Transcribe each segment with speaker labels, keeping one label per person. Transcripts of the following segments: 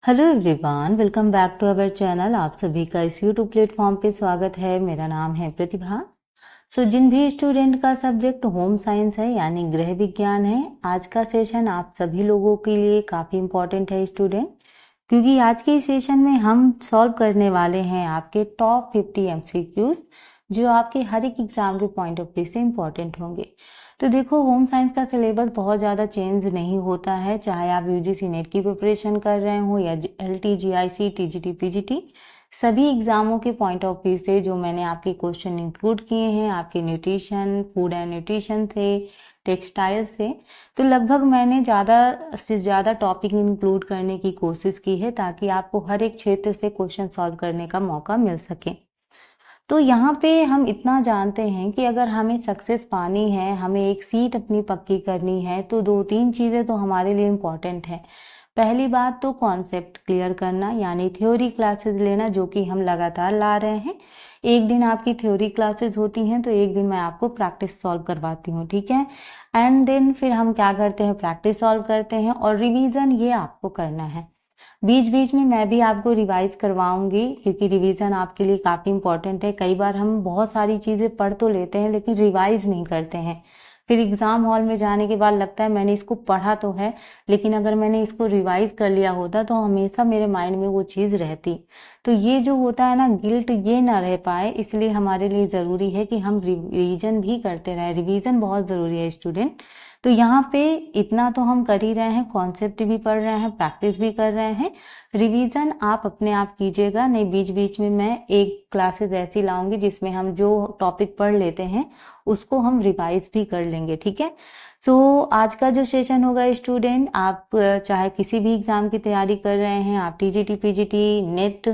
Speaker 1: Hello everyone, welcome back to our channel. आप सभी का इस यूट्यूब प्लेटफॉर्म पे स्वागत है। मेरा नाम है प्रतिभा। जिन भी स्टूडेंट का सब्जेक्ट होम साइंस है यानी गृह विज्ञान है, आज का सेशन आप सभी लोगों के लिए काफ़ी इम्पोर्टेंट है स्टूडेंट, क्योंकि आज के सेशन में हम सॉल्व करने वाले हैं आपके टॉप 50 एमसीक्यूज जो आपके हर एक एग्जाम के पॉइंट ऑफ व्यू से इम्पोर्टेंट होंगे। तो देखो, होम साइंस का सिलेबस बहुत ज़्यादा चेंज नहीं होता है, चाहे आप यूजीसी नेट की प्रिपरेशन कर रहे हो या एलटी, जीआईसी, टीजीटी, पीजीटी, सभी एग्जामों के पॉइंट ऑफ व्यू से जो मैंने आपके क्वेश्चन इंक्लूड किए हैं आपके न्यूट्रिशन, फूड एंड न्यूट्रिशन से, टेक्सटाइल से, तो लगभग मैंने ज़्यादा से ज़्यादा टॉपिक इंक्लूड करने की कोशिश की है ताकि आपको हर एक क्षेत्र से क्वेश्चन सॉल्व करने का मौका मिल सके। तो यहाँ पे हम इतना जानते हैं कि अगर हमें सक्सेस पानी है, हमें एक सीट अपनी पक्की करनी है, तो दो तीन चीज़ें तो हमारे लिए इम्पॉर्टेंट है। पहली बात तो कॉन्सेप्ट क्लियर करना, यानी थ्योरी क्लासेस लेना, जो कि हम लगातार ला रहे हैं। एक दिन आपकी थ्योरी क्लासेस होती हैं तो एक दिन मैं आपको प्रैक्टिस सॉल्व करवाती हूँ, ठीक है। एंड देन फिर हम क्या करते हैं, प्रैक्टिस सॉल्व करते हैं और रिवीजन ये आपको करना है। बीच बीच में मैं भी आपको रिवाइज करवाऊंगी, क्योंकि रिवीजन आपके लिए काफ़ी इंपॉर्टेंट है। कई बार हम बहुत सारी चीज़ें पढ़ तो लेते हैं लेकिन रिवाइज नहीं करते हैं, फिर एग्ज़ाम हॉल में जाने के बाद लगता है मैंने इसको पढ़ा तो है, लेकिन अगर मैंने इसको रिवाइज कर लिया होता तो हमेशा मेरे माइंड में वो चीज़ रहती। तो ये जो होता है ना, गिल्ट, ये ना रह पाए, इसलिए हमारे लिए ज़रूरी है कि हम रिवीजन भी करते रहें। रिवीजन बहुत ज़रूरी है स्टूडेंट। तो यहाँ पे इतना तो हम कर ही रहे हैं, कॉन्सेप्ट भी पढ़ रहे हैं, प्रैक्टिस भी कर रहे हैं। रिवीजन आप अपने आप कीजिएगा, नहीं बीच बीच में मैं एक क्लासेस ऐसी लाऊंगी जिसमें हम जो टॉपिक पढ़ लेते हैं उसको हम रिवाइज भी कर लेंगे, ठीक है। आज का जो सेशन होगा स्टूडेंट, आप चाहे किसी भी एग्जाम की तैयारी कर रहे हैं, आप टीजीटी, पीजीटी, नेट,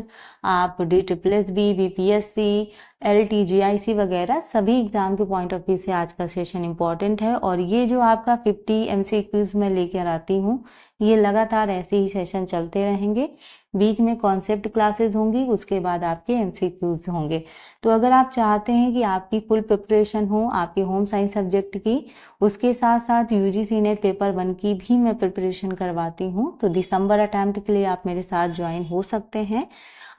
Speaker 1: आप D triple S B, BPSC, LT, GIC वगैरह सभी एग्जाम के पॉइंट ऑफ व्यू से आज का सेशन इंपॉर्टेंट है। और ये जो आपका 50 एमसीक्यूज मैं लेकर आती हूँ, ये लगातार ऐसे ही सेशन चलते रहेंगे। बीच में कॉन्सेप्ट क्लासेस होंगी, उसके बाद आपके एमसीक्यूज होंगे। तो अगर आप चाहते हैं कि आपकी फुल प्रिपरेशन हो आपके होम साइंस सब्जेक्ट की, उसके साथ साथ यूजीसी नेट पेपर 1 की भी मैं प्रिपरेशन करवाती हूँ, तो दिसंबर अटेम्प्ट के लिए आप मेरे साथ ज्वाइन हो सकते हैं।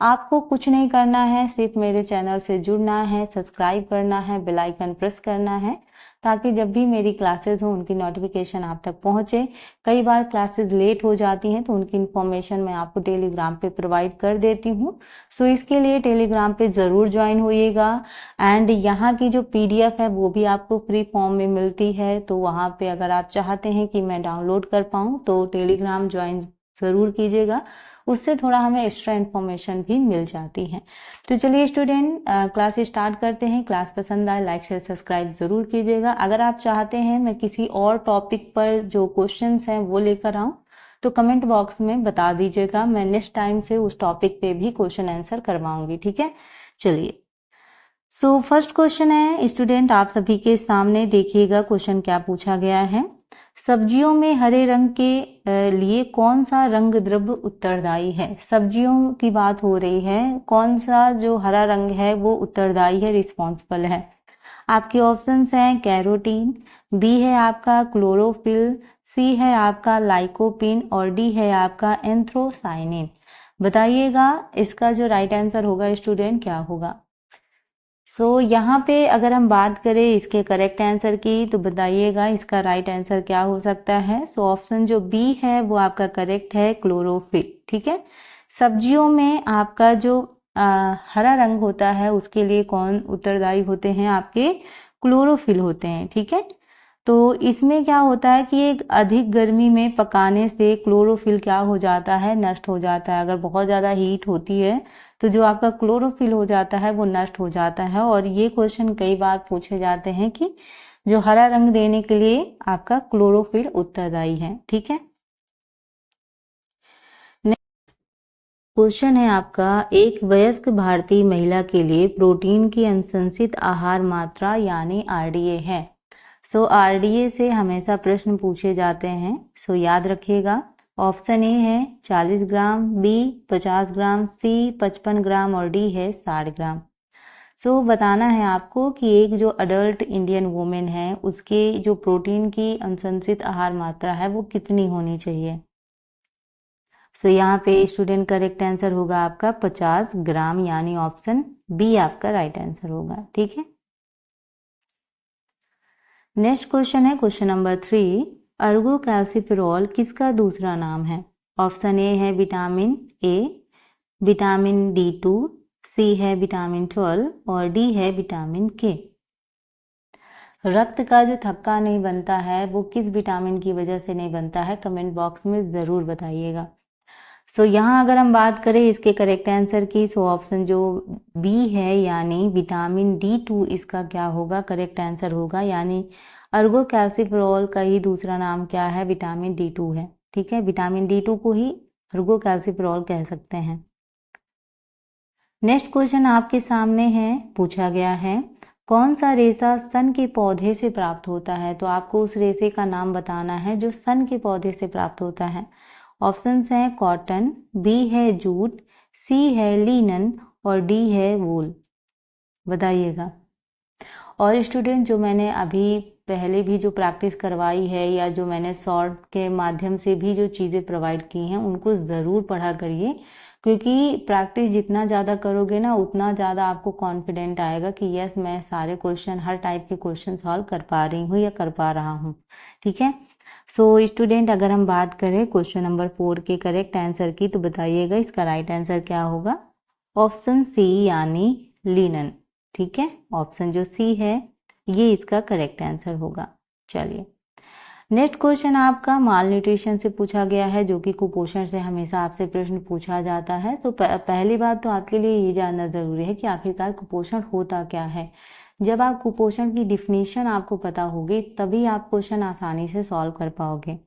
Speaker 1: आपको कुछ नहीं करना है, सिर्फ मेरे चैनल से जुड़ना है, सब्सक्राइब करना है, बेल आइकन प्रेस करना है, ताकि जब भी मेरी क्लासेस हो उनकी नोटिफिकेशन आप तक पहुंचे। कई बार क्लासेस लेट हो जाती हैं तो उनकी इन्फॉर्मेशन मैं आपको टेलीग्राम पे प्रोवाइड कर देती हूँ। इसके लिए टेलीग्राम पे ज़रूर ज्वाइन होइएगा। एंड यहाँ की जो पीडीएफ है वो भी आपको फ्री फॉर्म में मिलती है, तो वहाँ पे अगर आप चाहते हैं कि मैं डाउनलोड कर पाऊँ तो टेलीग्राम ज्वाइन ज़रूर कीजिएगा, उससे थोड़ा हमें एक्स्ट्रा इन्फॉर्मेशन भी मिल जाती है। तो चलिए स्टूडेंट, क्लास स्टार्ट करते हैं। क्लास पसंद आए लाइक शेयर सब्सक्राइब ज़रूर कीजिएगा। अगर आप चाहते हैं मैं किसी और टॉपिक पर जो क्वेश्चंस हैं वो लेकर आऊँ तो कमेंट बॉक्स में बता दीजिएगा, मैं नेक्स्ट टाइम से उस टॉपिक पे भी क्वेश्चन आंसर करवाऊंगी, ठीक है। चलिए, फर्स्ट क्वेश्चन है स्टूडेंट, आप सभी के सामने देखिएगा क्वेश्चन क्या पूछा गया है। सब्जियों में हरे रंग के लिए कौन सा रंग द्रव्य उत्तरदायी है। सब्जियों की बात हो रही है, कौन सा जो हरा रंग है वो उत्तरदायी है, रिस्पॉन्सिबल है। आपके ऑप्शंस हैं कैरोटीन, बी है आपका क्लोरोफिल, सी है आपका लाइकोपिन और डी है आपका एंथ्रोसाइनिन। बताइएगा इसका जो राइट आंसर होगा स्टूडेंट क्या होगा। यहाँ पे अगर हम बात करें इसके करेक्ट आंसर की, तो बताइएगा इसका राइट आंसर क्या हो सकता है। ऑप्शन जो बी है वो आपका करेक्ट है, क्लोरोफिल, ठीक है। सब्जियों में आपका जो हरा रंग होता है उसके लिए कौन उत्तरदायी होते हैं, आपके क्लोरोफिल होते हैं, ठीक है। तो इसमें क्या होता है कि एक अधिक गर्मी में पकाने से क्लोरोफिल क्या हो जाता है, नष्ट हो जाता है। अगर बहुत ज़्यादा हीट होती है तो जो आपका क्लोरोफिल हो जाता है वो नष्ट हो जाता है। और ये क्वेश्चन कई बार पूछे जाते हैं कि जो हरा रंग देने के लिए आपका क्लोरोफिल उत्तरदायी है, ठीक है। क्वेश्चन है आपका, एक वयस्क भारतीय महिला के लिए प्रोटीन की अनुशंसित आहार मात्रा यानी आरडीए है। आरडीए से हमेशा प्रश्न पूछे जाते हैं, याद रखिएगा। ऑप्शन ए है 40 ग्राम, बी 50 ग्राम, सी 55 ग्राम और डी है 60 ग्राम। बताना है आपको कि एक जो अडल्ट इंडियन वुमेन है उसके जो प्रोटीन की अनुशंसित आहार मात्रा है वो कितनी होनी चाहिए। सो यहाँ पे स्टूडेंट करेक्ट आंसर होगा आपका 50 ग्राम, यानी ऑप्शन बी आपका राइट आंसर होगा। ठीक है, नेक्स्ट क्वेश्चन है क्वेश्चन नंबर 3, अर्गो कैल्सिफेरॉल किसका दूसरा नाम है? ऑप्शन ए है विटामिन ए, विटामिन D2, सी है विटामिन 12 और डी है विटामिन के। रक्त का जो थक्का नहीं बनता है वो किस विटामिन की वजह से नहीं बनता है? कमेंट बॉक्स में ज़रूर बताइएगा। सो यहाँ अगर हम बात करें इसके करेक्ट आंसर की, सो ऑप्शन जो बी है यानी विटामिन D2 इसका क्या होगा? करेक्ट आंसर होगा, यानी अर्गो कैल्सिफेरॉल का ही दूसरा नाम क्या है? विटामिन D2 है। ठीक है, विटामिन D2 को ही अर्गो कैल्सिफेरॉल कह सकते हैं। नेक्स्ट क्वेश्चन आपके सामने है, पूछा गया है कौन सा रेशा सन के पौधे से प्राप्त होता है? तो आपको उस रेशे का नाम बताना है जो सन के पौधे से प्राप्त होता है। ऑप्शंस हैं कॉटन, बी है जूट, सी है लिनन और डी है वूल। बताइएगा। और स्टूडेंट जो मैंने अभी पहले भी जो प्रैक्टिस करवाई है या जो मैंने शॉर्ट के माध्यम से भी जो चीज़ें प्रोवाइड की हैं उनको ज़रूर पढ़ा करिए, क्योंकि प्रैक्टिस जितना ज़्यादा करोगे ना उतना ज़्यादा आपको कॉन्फिडेंट आएगा कि यस मैं सारे क्वेश्चन, हर टाइप के क्वेश्चन सॉल्व कर पा रही हूँ या कर पा रहा हूँ। ठीक है, सो स्टूडेंट अगर हम बात करें क्वेश्चन नंबर 4 के करेक्ट आंसर की, तो बताइएगा इसका राइट आंसर क्या होगा? ऑप्शन सी यानी लिनन। ठीक है, ऑप्शन जो सी है ये इसका करेक्ट आंसर होगा। चलिए, नेक्स्ट क्वेश्चन आपका माल न्यूट्रिशन से पूछा गया है, जो कि कुपोषण से हमेशा आपसे प्रश्न पूछा जाता है। तो पहली बात तो आपके लिए ये जानना ज़रूरी है कि आखिरकार कुपोषण होता क्या है। जब आप कुपोषण की डिफिनीशन आपको पता होगी तभी आप क्वेश्चन आसानी से सॉल्व कर पाओगे।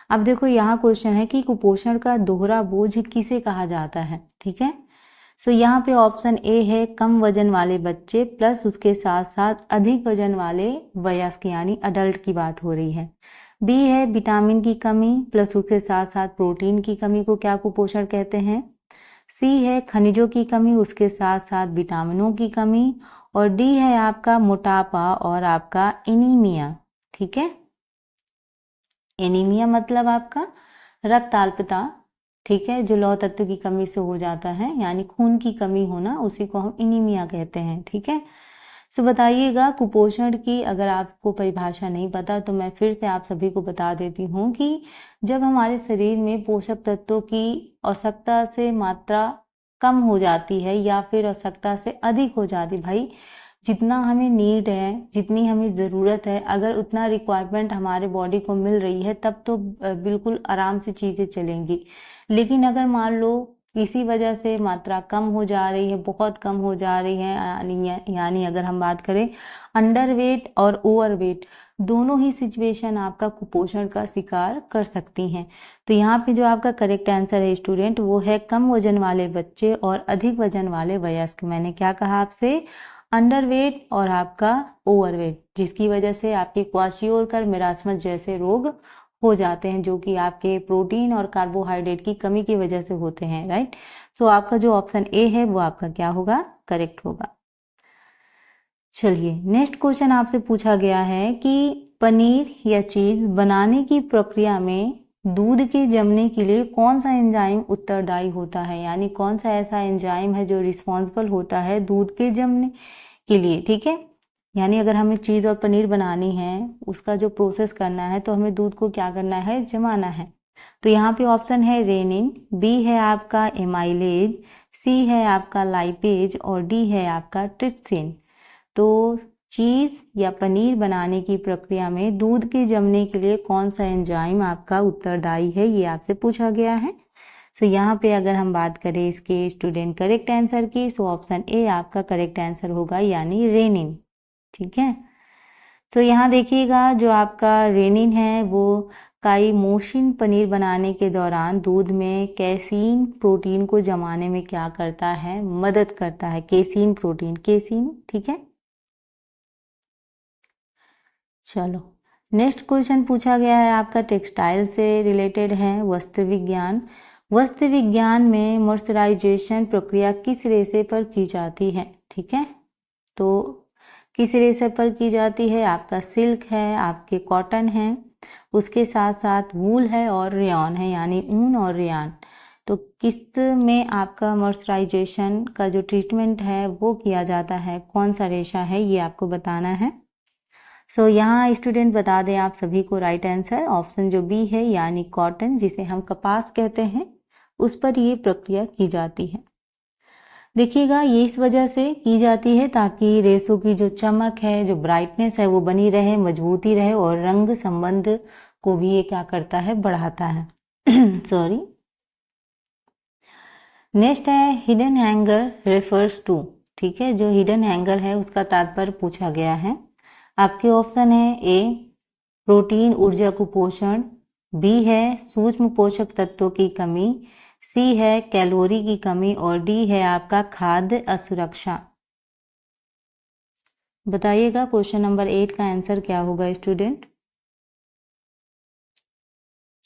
Speaker 1: अब देखो यहाँ क्वेश्चन है कि कुपोषण का दोहरा बोझ किसे कहा जाता है। ठीक है, सो यहाँ पे ऑप्शन ए है कम वजन वाले बच्चे प्लस उसके साथ साथ अधिक वजन वाले वयस्क यानी अडल्ट की बात हो रही है। बी है विटामिन की कमी प्लस उसके साथ साथ प्रोटीन की कमी को क्या कुपोषण कहते हैं। सी है खनिजों की कमी उसके साथ साथ विटामिनों की कमी और डी है आपका मोटापा और आपका एनीमिया। ठीक है, एनीमिया मतलब आपका रक्त अल्पता। ठीक है, जो लौह तत्व की कमी से हो जाता है यानी खून की कमी होना, उसी को हम एनीमिया कहते हैं। ठीक है, सो बताइएगा कुपोषण की अगर आपको परिभाषा नहीं पता तो मैं फिर से आप सभी को बता देती हूँ कि जब हमारे शरीर में पोषक तत्वों की आवश्यकता से मात्रा कम हो जाती है या फिर आवश्यकता से अधिक हो जाती, भाई जितना हमें नीड है, जितनी हमें ज़रूरत है, अगर उतना रिक्वायरमेंट हमारे बॉडी को मिल रही है तब तो बिल्कुल आराम से चीज़ें चलेंगी। लेकिन अगर मान लो इसी वजह से मात्रा कम हो जा रही है, बहुत कम हो जा रही है, यानी अगर हम बात करें अंडर वेट और ओवर वेट, दोनों ही सिचुएशन आपका कुपोषण का शिकार कर सकती हैं। तो यहाँ पे जो आपका करेक्ट आंसर है स्टूडेंट वो है कम वजन वाले बच्चे और अधिक वजन वाले वयस्क। मैंने क्या कहा आपसे? अंडर वेट और आपका ओवर वेट, जिसकी वजह से आपके क्वाशियोरकर मेरास्मस जैसे रोग हो जाते हैं, जो कि आपके प्रोटीन और कार्बोहाइड्रेट की कमी की वजह से होते हैं। राइट, सो आपका जो ऑप्शन ए है वो आपका क्या होगा? करेक्ट होगा। चलिए, नेक्स्ट क्वेश्चन आपसे पूछा गया है कि पनीर या चीज बनाने की प्रक्रिया में दूध के जमने के लिए कौन सा एंजाइम उत्तरदायी होता है, यानी कौन सा ऐसा एंजाइम है जो रिस्पॉन्सिबल होता है दूध के जमने के लिए। ठीक है, यानी अगर हमें चीज़ और पनीर बनानी है, उसका जो प्रोसेस करना है, तो हमें दूध को क्या करना है? जमाना है। तो यहाँ पे ऑप्शन है रेनिन, बी है आपका एमाइलेज, सी है आपका लाइपेज और डी है आपका ट्रिप्सिन। तो चीज़ या पनीर बनाने की प्रक्रिया में दूध के जमने के लिए कौन सा एंजाइम आपका उत्तरदायी है, ये आपसे पूछा गया है। सो यहाँ पे अगर हम बात करें इसके स्टूडेंट करेक्ट आंसर की, सो ऑप्शन ए आपका करेक्ट आंसर होगा, यानी रेनिन। ठीक है, तो यहाँ देखिएगा जो आपका रेनिन है वो काइमोसिन पनीर बनाने के दौरान दूध में कैसीन प्रोटीन को जमाने में क्या करता है? मदद करता है। Casein protein, casein. ठीक है, चलो नेक्स्ट क्वेश्चन पूछा गया है आपका टेक्सटाइल से रिलेटेड है, वस्त्र विज्ञान। वस्त्र विज्ञान में मॉइस्चराइजेशन प्रक्रिया किस रेशे पर की जाती है? ठीक है, तो किस रेशे पर की जाती है? आपका सिल्क है, आपके कॉटन है, उसके साथ साथ वूल है और रेयॉन है, यानी ऊन और रेयॉन। तो किस में आपका मॉइस्चराइजेशन का जो ट्रीटमेंट है वो किया जाता है, कौन सा रेशा है, ये आपको बताना है। सो यहाँ स्टूडेंट बता दें आप सभी को, राइट आंसर ऑप्शन जो बी है, यानी कॉटन, जिसे हम कपास कहते हैं, उस पर ये प्रक्रिया की जाती है। देखिएगा, ये इस वजह से की जाती है ताकि रेशों की जो चमक है, जो ब्राइटनेस है, वो बनी रहे, मजबूती रहे, और रंग संबंध को भी ये क्या करता है, बढ़ाता है। सॉरी। नेक्स्ट है हिडन हैंगर रेफर्स टू। ठीक है, जो हिडन हैंगर है उसका तात्पर्य पूछा गया है। आपके ऑप्शन है ए प्रोटीन ऊर्जा कुपोषण, बी है सूक्ष्म पोषक तत्वों की कमी, सी है कैलोरी की कमी, और डी है आपका खाद्य असुरक्षा। बताइएगा क्वेश्चन नंबर 8 का आंसर क्या होगा स्टूडेंट।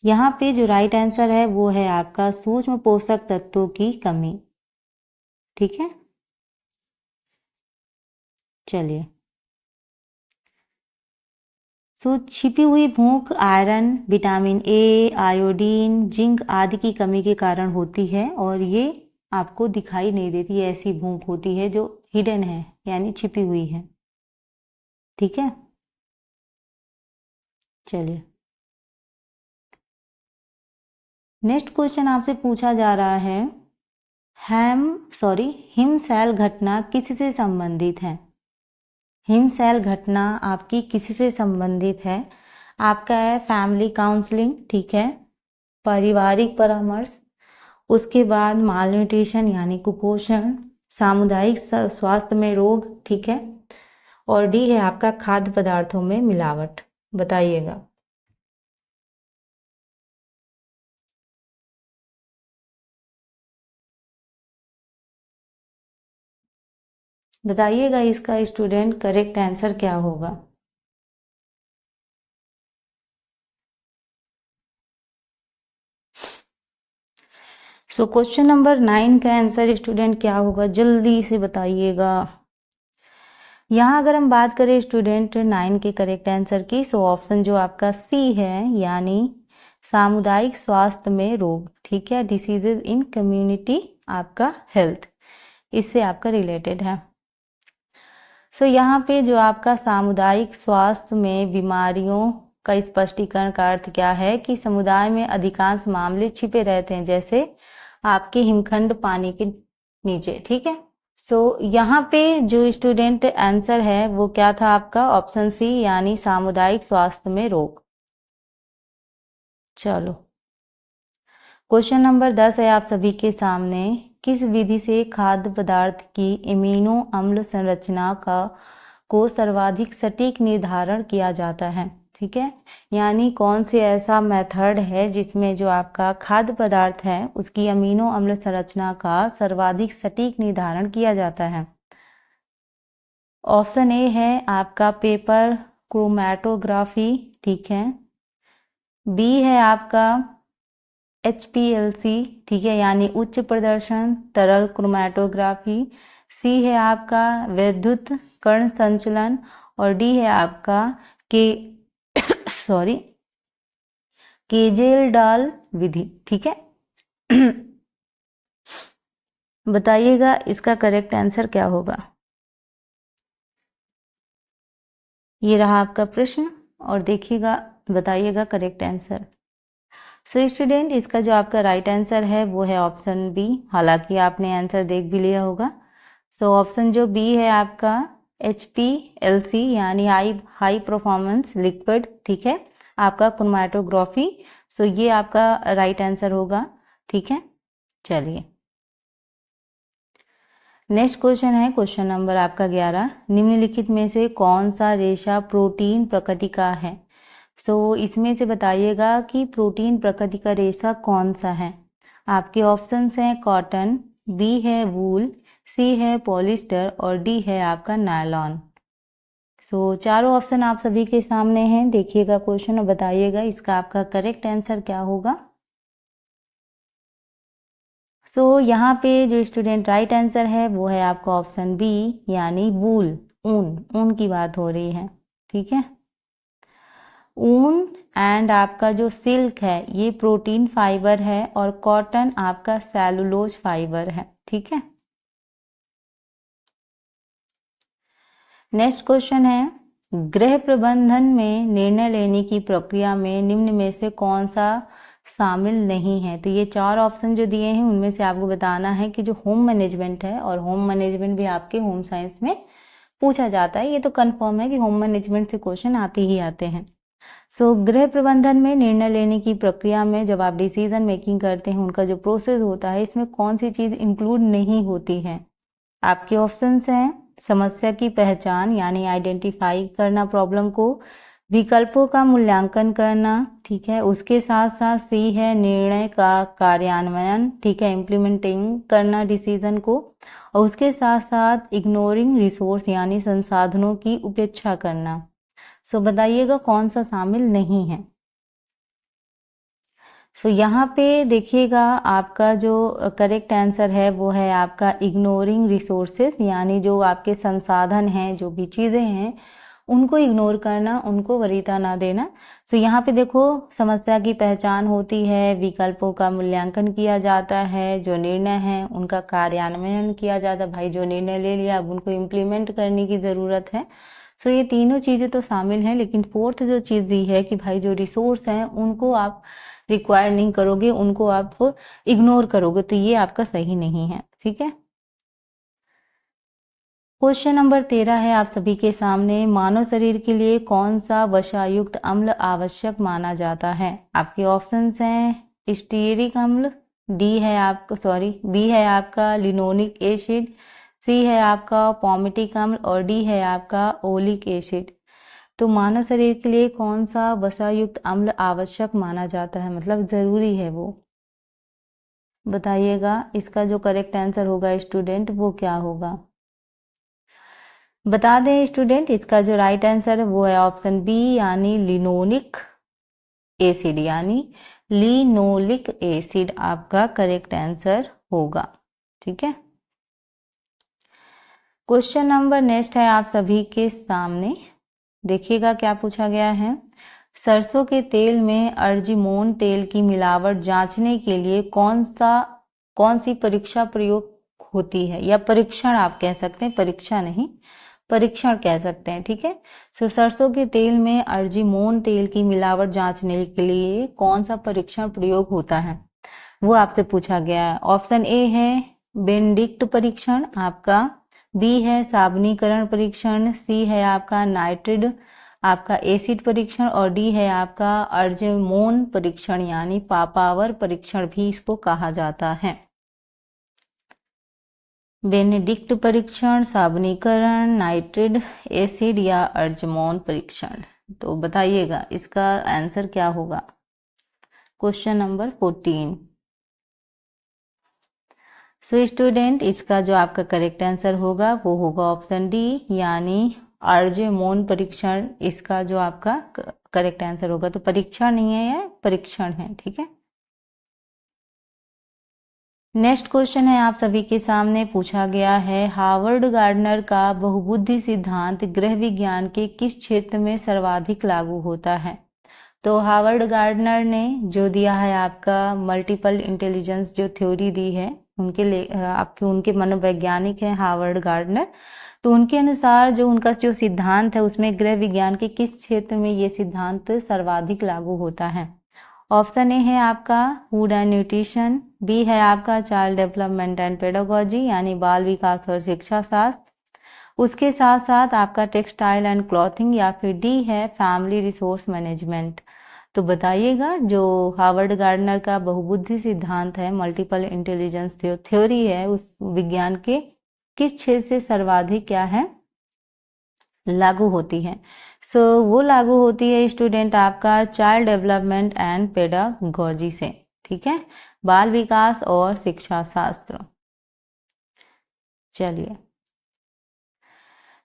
Speaker 1: यहाँ पे जो राइट आंसर है वो है आपका सूक्ष्म पोषक तत्वों की कमी। ठीक है, चलिए। छिपी हुई भूख iron, vitamin A, iodine, zinc आदि की कमी के कारण होती है, और ये आपको दिखाई नहीं देती, ऐसी भूख होती है जो हिडन है, यानी छिपी हुई है। ठीक है, चलिए। नेक्स्ट क्वेश्चन आपसे पूछा जा रहा है, हिमशैल घटना किससे संबंधित है। हिमशैल घटना आपकी किससे संबंधित है। आपका है फैमिली काउंसलिंग, ठीक है, पारिवारिक परामर्श, उसके बाद माल न्यूट्रिशन यानी कुपोषण, सामुदायिक स्वास्थ्य में रोग, ठीक है, और डी है आपका खाद्य पदार्थों में मिलावट। बताइएगा। बताइएगा इसका स्टूडेंट करेक्ट आंसर क्या होगा। सो क्वेश्चन नंबर 9 का आंसर स्टूडेंट क्या होगा, जल्दी से बताइएगा। यहाँ अगर हम बात करें स्टूडेंट 9 के करेक्ट आंसर की, सो ऑप्शन जो आपका सी है, यानी सामुदायिक स्वास्थ्य में रोग, ठीक है, डिसीजेज इन कम्युनिटी आपका हेल्थ, इससे आपका रिलेटेड है। सो यहाँ पे जो आपका सामुदायिक स्वास्थ्य में बीमारियों का स्पष्टीकरण का अर्थ क्या है कि समुदाय में अधिकांश मामले छिपे रहते हैं, जैसे आपके हिमखंड पानी के नीचे। ठीक है, सो यहाँ पे जो स्टूडेंट आंसर है वो क्या था आपका, ऑप्शन सी, यानी सामुदायिक स्वास्थ्य में रोग। चलो, क्वेश्चन नंबर 10 है आप सभी के सामने। किस विधि से खाद्य पदार्थ की इम्यूनो अम्ल संरचना को सर्वाधिक सटीक निर्धारण किया जाता है। ठीक है, यानी कौन से ऐसा मेथड है जिसमें जो आपका खाद्य पदार्थ है उसकी अमीनो अम्ल संरचना का सर्वाधिक सटीक निर्धारण किया जाता है। ऑप्शन ए है आपका पेपर क्रोमैटोग्राफी, ठीक है, बी है आपका HPLC, ठीक है, यानी उच्च प्रदर्शन तरल क्रोमैटोग्राफी, सी है आपका विद्युत कण संचलन, और डी है आपका के केजेल डाल विधि। ठीक है, बताइएगा इसका करेक्ट आंसर क्या होगा। ये रहा आपका प्रश्न, और देखिएगा, बताइएगा करेक्ट आंसर। सो स्टूडेंट, इसका जो आपका राइट आंसर है वो है ऑप्शन बी, हालांकि आपने आंसर देख भी लिया होगा। सो ऑप्शन जो बी है आपका HPLC, यानी हाई परफॉर्मेंस लिक्विड, ठीक है, आपका क्रोमैटोग्राफी। सो ये आपका राइट आंसर होगा। ठीक है, चलिए। नेक्स्ट क्वेश्चन है क्वेश्चन नंबर आपका 11। निम्नलिखित में से कौन सा रेशा प्रोटीन प्रकृति का है। सो इसमें से बताइएगा कि प्रोटीन प्रकृति का रेशा कौन सा है। आपके ऑप्शंस हैं कॉटन, बी है वूल, सी है पॉलिस्टर, और डी है आपका नायलॉन। सो चारों ऑप्शन आप सभी के सामने हैं, देखिएगा क्वेश्चन और बताइएगा इसका आपका करेक्ट आंसर क्या होगा। सो यहाँ पे जो स्टूडेंट राइट आंसर है वो है आपका ऑप्शन बी, यानी वूल, ऊन की बात हो रही है। ठीक है, ऊन एंड आपका जो सिल्क है ये प्रोटीन फाइबर है और कॉटन आपका सेलुलोज फाइबर है। ठीक है, नेक्स्ट क्वेश्चन है, गृह प्रबंधन में निर्णय लेने की प्रक्रिया में निम्न में से कौन सा शामिल नहीं है। तो ये 4 ऑप्शन जो दिए हैं उनमें से आपको बताना है कि जो होम मैनेजमेंट है, और होम मैनेजमेंट भी आपके होम साइंस में पूछा जाता है, ये तो कंफर्म है कि होम मैनेजमेंट से क्वेश्चन आते ही आते हैं। सो गृह प्रबंधन में निर्णय लेने की प्रक्रिया में जब आप डिसीजन मेकिंग करते हैं, उनका जो प्रोसेस होता है, इसमें कौन सी चीज़ इंक्लूड नहीं होती है। आपके ऑप्शंस हैं, समस्या की पहचान यानी आइडेंटिफाई करना प्रॉब्लम को, विकल्पों का मूल्यांकन करना, ठीक है, उसके साथ साथ सी है निर्णय का कार्यान्वयन, ठीक है, इम्प्लीमेंटिंग करना डिसीजन को, और उसके साथ साथ इग्नोरिंग रिसोर्स यानी संसाधनों की उपेक्षा करना। सो बताइएगा कौन सा शामिल नहीं है। सो यहाँ पे देखिएगा आपका जो करेक्ट आंसर है वो है आपका इग्नोरिंग रिसोर्सेस, यानी जो आपके संसाधन हैं, जो भी चीज़ें हैं उनको इग्नोर करना, उनको वरीयता ना देना। सो यहाँ पे देखो समस्या की पहचान होती है, विकल्पों का मूल्यांकन किया जाता है, जो निर्णय है उनका कार्यान्वयन किया जाता है, भाई जो निर्णय ले लिया अब उनको इम्प्लीमेंट करने की ज़रूरत है। सो ये तीनों चीज़ें तो शामिल हैं, लेकिन फोर्थ जो चीज़ दी है कि भाई जो रिसोर्स हैं उनको आप रिक्वायर नहीं करोगे, उनको आप इग्नोर करोगे, तो ये आपका सही नहीं है। ठीक है, क्वेश्चन नंबर 13 है आप सभी के सामने, मानव शरीर के लिए कौन सा वसायुक्त अम्ल आवश्यक माना जाता है। आपके ऑप्शंस हैं स्टीयरिक अम्ल, बी है आपका लिनोलिक एसिड, सी है आपका पॉमिटिक अम्ल और डी है आपका ओलिक एसिड। तो मानव शरीर के लिए कौन सा वसायुक्त अम्ल आवश्यक माना जाता है, मतलब ज़रूरी है वो, बताइएगा। इसका जो करेक्ट आंसर होगा स्टूडेंट वो क्या होगा, बता दें स्टूडेंट। इसका जो राइट आंसर है वो है ऑप्शन बी यानी लिनोलिक एसिड, यानी लिनोलिक एसिड आपका करेक्ट आंसर होगा। ठीक है, क्वेश्चन नंबर नेक्स्ट है आप सभी के सामने, देखिएगा क्या पूछा गया है। सरसों के तेल में अर्जिमोन तेल की मिलावट जांचने के लिए कौन सी परीक्षा प्रयोग होती है, या परीक्षण आप कह सकते हैं, परीक्षा नहीं परीक्षण कह सकते हैं। ठीक है, सो सरसों के तेल में अर्जिमोन तेल की मिलावट जांचने के लिए कौन सा परीक्षण प्रयोग होता है, वो आपसे पूछा गया है। ऑप्शन ए है बेनेडिक्ट परीक्षण आपका, बी है साबुनीकरण परीक्षण, सी है आपका नाइट्रिड आपका एसिड परीक्षण और डी है आपका अर्जिमोन परीक्षण यानी पापावर परीक्षण भी इसको कहा जाता है। बेनेडिक्ट परीक्षण, साबुनीकरण, नाइट्रिड एसिड या अर्जिमोन परीक्षण, तो बताइएगा इसका आंसर क्या होगा। Question number 14। सो स्टूडेंट इसका जो आपका करेक्ट आंसर होगा वो होगा ऑप्शन डी यानी अर्जिमोन परीक्षण, इसका जो आपका करेक्ट आंसर होगा। तो परीक्षण नहीं है, यह परीक्षण है। ठीक है, नेक्स्ट क्वेश्चन है आप सभी के सामने पूछा गया है, हार्वर्ड गार्डनर का बहुबुद्धि सिद्धांत गृह विज्ञान के किस क्षेत्र में सर्वाधिक लागू होता है। तो हार्वर्ड गार्डनर ने जो दिया है आपका मल्टीपल इंटेलिजेंस जो थ्योरी दी है, उनके मनोवैज्ञानिक हैं हार्वर्ड गार्डनर, तो उनके अनुसार जो उनका जो सिद्धांत है उसमें गृह विज्ञान के किस क्षेत्र में ये सिद्धांत सर्वाधिक लागू होता है। ऑप्शन ए है आपका फूड एंड न्यूट्रिशन, बी है आपका चाइल्ड डेवलपमेंट एंड पेडागोजी यानी बाल विकास और शिक्षा शास्त्र, उसके साथ साथ आपका टेक्सटाइल एंड क्लॉथिंग, या फिर डी है फैमिली रिसोर्स मैनेजमेंट। तो बताइएगा जो हार्वर्ड गार्डनर का बहुबुद्धि सिद्धांत है, मल्टीपल इंटेलिजेंस थ्योरी है, उस विज्ञान के किस क्षेत्र से सर्वाधिक क्या है लागू होती है। सो वो लागू होती है स्टूडेंट आपका चाइल्ड डेवलपमेंट एंड पेडागोजी से। ठीक है, बाल विकास और शिक्षा शास्त्र। चलिए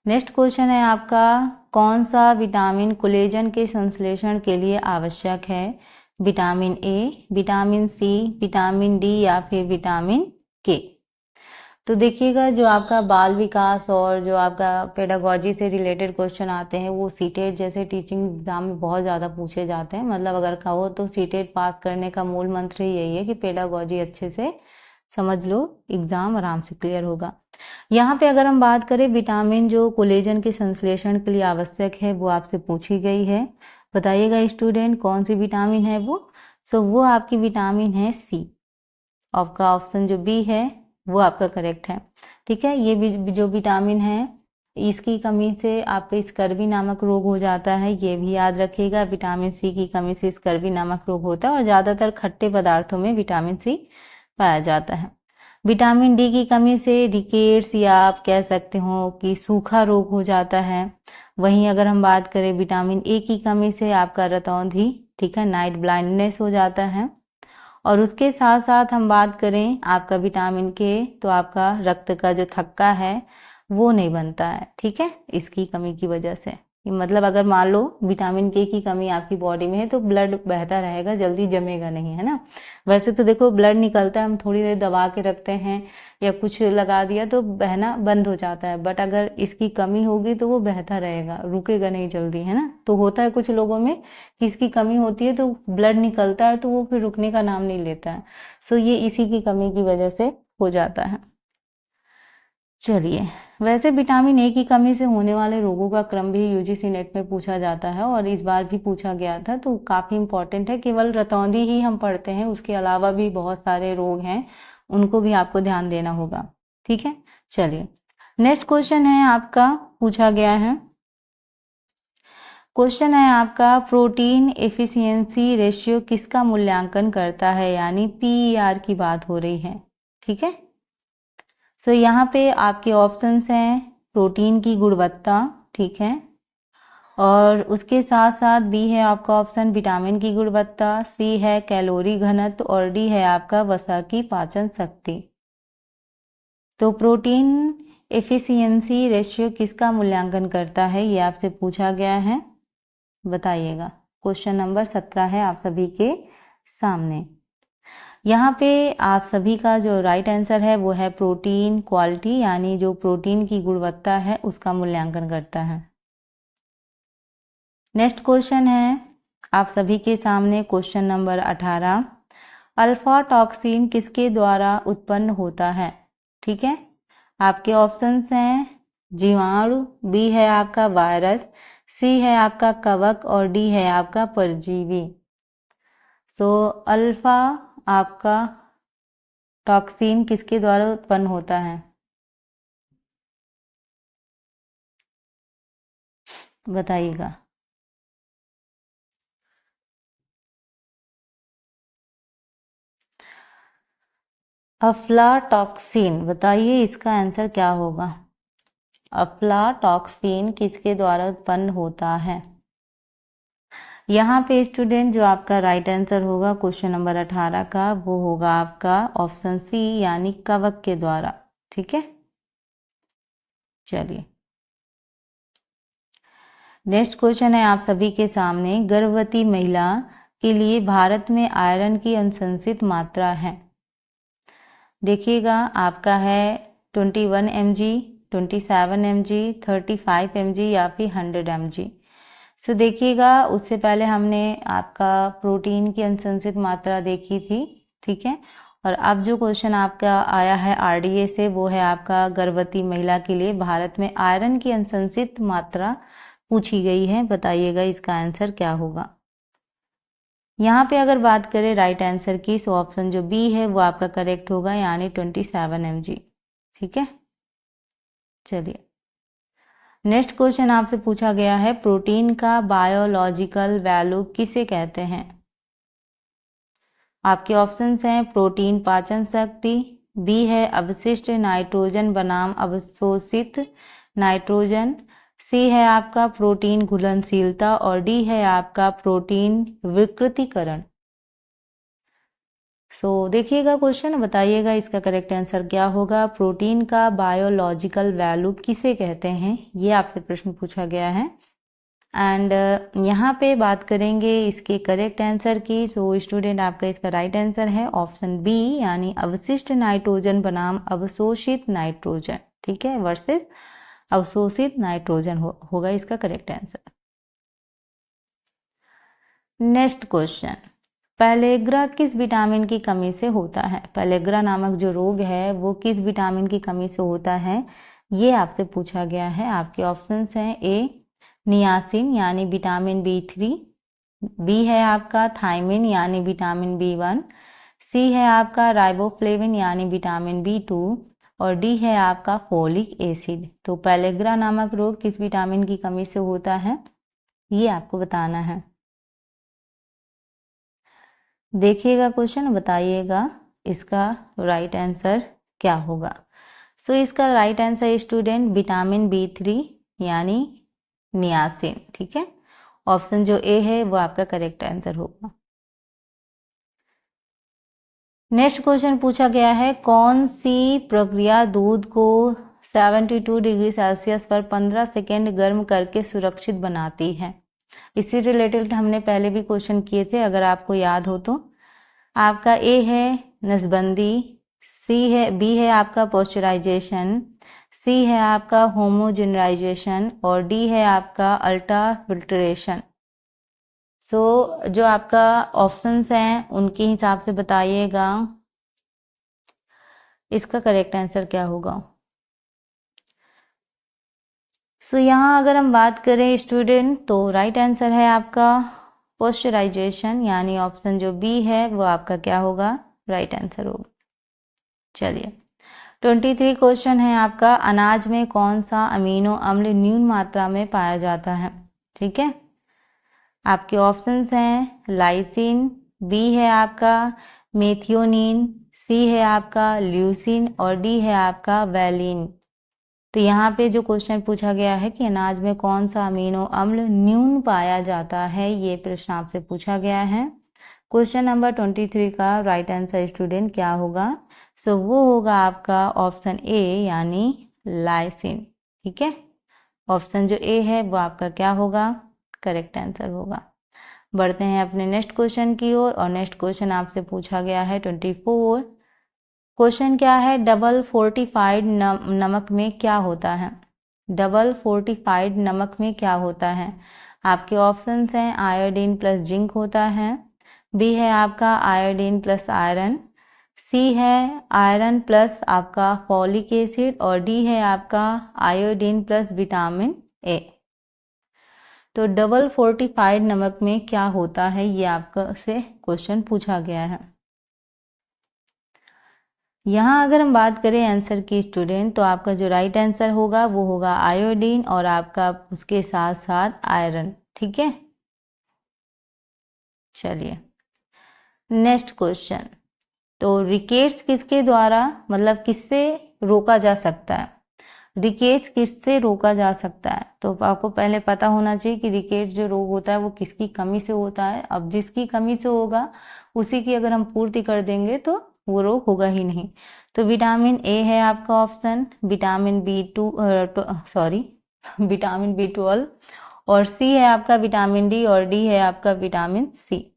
Speaker 1: नेक्स्ट क्वेश्चन है आपका, कौन सा विटामिन कोलेजन के संश्लेषण के लिए आवश्यक है। Vitamin A, vitamin C, vitamin D या फिर विटामिन के। तो देखिएगा जो आपका बाल विकास और जो आपका पेडागोजी से रिलेटेड क्वेश्चन आते हैं वो सीटेट जैसे टीचिंग एग्जाम में बहुत ज़्यादा पूछे जाते हैं। मतलब अगर कहो तो सीटेट पास करने का मूल मंत्र ही यही है कि पेडागोजी अच्छे से समझ लो, एग्जाम आराम से क्लियर होगा। यहाँ पे अगर हम बात करें विटामिन जो कोलेजन के संश्लेषण के लिए आवश्यक है वो आपसे पूछी गई है। बताइएगा स्टूडेंट कौन सी विटामिन है वो। सो वो आपकी विटामिन है सी। आपका ऑप्शन जो बी है वो आपका करेक्ट है। ठीक है, ये भी जो विटामिन है इसकी कमी से आपका स्कर्वी नामक रोग हो जाता है, ये भी याद रखिएगा। विटामिन सी की कमी से स्कर्वी नामक रोग होता है और ज़्यादातर खट्टे पदार्थों में विटामिन सी पाया जाता है। विटामिन डी की कमी से रिकेट्स या आप कह सकते हो कि सूखा रोग हो जाता है। वहीं अगर हम बात करें विटामिन ए की कमी से आपका रतौंधी, ठीक है, नाइट ब्लाइंडनेस हो जाता है। और उसके साथ साथ हम बात करें आपका विटामिन के तो आपका रक्त का जो थक्का है वो नहीं बनता है, ठीक है, इसकी कमी की वजह से। मतलब अगर मान लो विटामिन के की कमी आपकी बॉडी में है तो ब्लड बहता रहेगा, जल्दी जमेगा नहीं, है ना। वैसे तो देखो ब्लड निकलता है, हम थोड़ी देर दबा के रखते हैं या कुछ लगा दिया तो बहना बंद हो जाता है, बट अगर इसकी कमी होगी तो वो बहता रहेगा, रुकेगा नहीं जल्दी, है ना। तो होता है कुछ लोगों में कि इसकी कमी होती है तो ब्लड निकलता है तो वो फिर रुकने का नाम नहीं लेता है। सो ये इसी की कमी की वजह से हो जाता है। चलिए, वैसे विटामिन ए की कमी से होने वाले रोगों का क्रम भी यूजीसी नेट में पूछा जाता है और इस बार भी पूछा गया था, तो काफ़ी इंपॉर्टेंट है। केवल रतौंधी ही हम पढ़ते हैं, उसके अलावा भी बहुत सारे रोग हैं, उनको भी आपको ध्यान देना होगा। ठीक है, चलिए नेक्स्ट क्वेश्चन है आपका, पूछा गया है क्वेश्चन है आपका प्रोटीन एफिशिएंसी रेशियो किसका मूल्यांकन करता है, यानी पीईआर की बात हो रही है। ठीक है, सो यहाँ पे आपके ऑप्शंस हैं प्रोटीन की गुणवत्ता, ठीक है, और उसके साथ साथ बी है आपका ऑप्शन विटामिन की गुणवत्ता, सी है कैलोरी घनत्व और डी है आपका वसा की पाचन शक्ति। तो प्रोटीन एफिशिएंसी रेशियो किसका मूल्यांकन करता है ये आपसे पूछा गया है, बताइएगा। क्वेश्चन नंबर 17 है आप सभी के सामने। यहाँ पे आप सभी का जो राइट आंसर है वो है प्रोटीन क्वालिटी, यानी जो प्रोटीन की गुणवत्ता है उसका मूल्यांकन करता है। नेक्स्ट क्वेश्चन है आप सभी के सामने क्वेश्चन नंबर 18। अल्फा टॉक्सिन किसके द्वारा उत्पन्न होता है। ठीक है, आपके ऑप्शंस हैं जीवाणु, बी है आपका वायरस, सी है आपका कवक और डी है आपका परजीवी। सो अल्फा आपका टॉक्सिन किसके द्वारा उत्पन्न होता है, बताइएगा। अफ्लाटॉक्सिन, बताइए इसका आंसर क्या होगा। अफ्लाटॉक्सिन किसके द्वारा उत्पन्न होता है। यहाँ पे स्टूडेंट जो आपका राइट आंसर होगा क्वेश्चन नंबर 18 का वो होगा आपका ऑप्शन सी, यानी कवक के द्वारा। ठीक है, चलिए नेक्स्ट क्वेश्चन है आप सभी के सामने। गर्भवती महिला के लिए भारत में आयरन की अनुशंसित मात्रा है, देखिएगा आपका है 21 mg, 27 mg, 35 mg या फिर 100 mg। सो देखिएगा उससे पहले हमने आपका प्रोटीन की अनुशंसित मात्रा देखी थी, ठीक है, और अब जो क्वेश्चन आपका आया है आरडीए से वो है आपका गर्भवती महिला के लिए भारत में आयरन की अनुशंसित मात्रा पूछी गई है, बताइएगा इसका आंसर क्या होगा। यहाँ पे अगर बात करें राइट आंसर की सो ऑप्शन जो बी है वो आपका करेक्ट होगा, यानी 27 mg। ठीक है, चलिए नेक्स्ट क्वेश्चन आपसे पूछा गया है प्रोटीन का बायोलॉजिकल वैल्यू किसे कहते हैं। आपके ऑप्शंस हैं प्रोटीन पाचन शक्ति, बी है अवशिष्ट नाइट्रोजन बनाम अवशोषित नाइट्रोजन, सी है आपका प्रोटीन घुलनशीलता और डी है आपका प्रोटीन विकृतीकरण। देखिएगा क्वेश्चन, बताइएगा इसका करेक्ट आंसर क्या होगा। प्रोटीन का बायोलॉजिकल वैल्यू किसे कहते हैं, ये आपसे प्रश्न पूछा गया है। एंड यहाँ पे बात करेंगे इसके करेक्ट आंसर की। सो स्टूडेंट आपका इसका राइट आंसर है ऑप्शन बी, यानी अवशिष्ट नाइट्रोजन बनाम अवशोषित नाइट्रोजन। ठीक है, वर्सेस अवशोषित नाइट्रोजन होगा इसका correct answer. Next question, pellagra किस विटामिन की कमी से होता है? पेलेग्रा नामक जो रोग है वो किस विटामिन की कमी से होता है, ये आपसे पूछा गया है। आपके ऑप्शंस हैं ए नियासिन यानी विटामिन B3, बी है आपका थायमिन यानी विटामिन B1, सी है आपका राइबोफ्लेविन यानी विटामिन B2 और डी है आपका फोलिक एसिड। तो पेलेग्रा नामक रोग किस विटामिन की कमी से होता है, ये आपको बताना है। देखिएगा क्वेश्चन, बताइएगा इसका राइट आंसर क्या होगा। सो इसका right answer student vitamin B3 यानी नियासिन। ठीक है, ऑप्शन जो ए है वो आपका करेक्ट आंसर होगा। नेक्स्ट क्वेश्चन पूछा गया है, कौन सी प्रक्रिया दूध को 72 डिग्री सेल्सियस पर 15 सेकेंड गर्म करके सुरक्षित बनाती है? इसी रिलेटेड हमने पहले भी क्वेश्चन किए थे, अगर आपको याद हो तो। आपका ए है नसबंदी, बी है आपका पॉस्चराइजेशन, सी है आपका होमोजेनराइजेशन और डी है आपका अल्ट्रा फिल्ट्रेशन। सो जो आपका ऑप्शंस हैं उनके हिसाब से बताइएगा इसका करेक्ट आंसर क्या होगा। सो यहाँ अगर हम बात करें स्टूडेंट, तो राइट आंसर है आपका पॉस्चराइजेशन, यानी ऑप्शन जो बी है वो आपका क्या होगा, राइट आंसर होगा। चलिए 23 क्वेश्चन है आपका, अनाज में कौन सा अमीनो अम्ल न्यून मात्रा में पाया जाता है? ठीक है, आपके ऑप्शंस हैं लाइसिन, बी है आपका मेथियोनिन, सी है आपका ल्यूसिन और डी है आपका वैलिन। तो यहाँ पे जो क्वेश्चन पूछा गया है कि अनाज में कौन सा अमीनो अम्ल न्यून पाया जाता है, ये प्रश्न आपसे पूछा गया है। क्वेश्चन नंबर 23 का राइट आंसर स्टूडेंट क्या होगा? सो वो होगा आपका ऑप्शन ए यानी लाइसिन। ठीक है, ऑप्शन जो ए है वो आपका क्या होगा, करेक्ट आंसर होगा। बढ़ते हैं अपने नेक्स्ट क्वेश्चन की ओर और नेक्स्ट क्वेश्चन आपसे पूछा गया है 24। क्वेश्चन क्या है, डबल फोर्टिफाइड नमक में क्या होता है? डबल फोर्टिफाइड नमक में क्या होता है? आपके ऑप्शंस हैं आयोडीन प्लस जिंक होता है, बी है आपका आयोडीन प्लस आयरन, सी है आयरन प्लस आपका फॉलिक एसिड और डी है आपका आयोडीन प्लस विटामिन ए। तो डबल फोर्टिफाइड नमक में क्या होता है, ये आपका से क्वेश्चन पूछा गया है। यहाँ अगर हम बात करें आंसर की स्टूडेंट, तो आपका जो राइट आंसर होगा वो होगा आयोडीन और आपका उसके साथ साथ आयरन। ठीक है, चलिए नेक्स्ट क्वेश्चन, तो रिकेट्स किसके द्वारा मतलब किससे रोका जा सकता है? रिकेट्स किससे रोका जा सकता है? तो आपको पहले पता होना चाहिए कि रिकेट्स जो रोग होता है वो किसकी कमी से होता है। अब जिसकी कमी से होगा उसी की अगर हम पूर्ति कर देंगे तो वो रोग होगा ही नहीं। तो विटामिन ए है आपका ऑप्शन, विटामिन विटामिन B12 और सी है आपका विटामिन डी और डी है आपका विटामिन सी।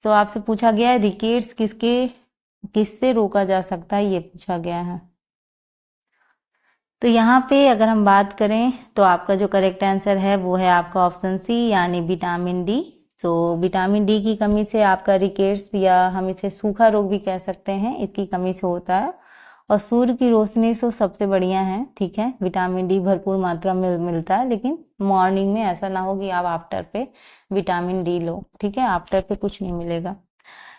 Speaker 1: तो आपसे पूछा गया है रिकेट्स किससे रोका जा सकता है, ये पूछा गया है। तो यहाँ पे अगर हम बात करें तो आपका जो करेक्ट आंसर है वो है आपका ऑप्शन सी यानी vitamin D. So vitamin D की कमी से आपका रिकेट्स या हम इसे सूखा रोग भी कह सकते हैं, इसकी कमी से होता है। और सूर्य की रोशनी तो सबसे बढ़िया है। ठीक है, विटामिन डी भरपूर मात्रा में मिलता है, लेकिन मॉर्निंग में ऐसा ना हो कि आप आफ्टर पे विटामिन डी लो। ठीक है, आफ्टर पे कुछ नहीं मिलेगा।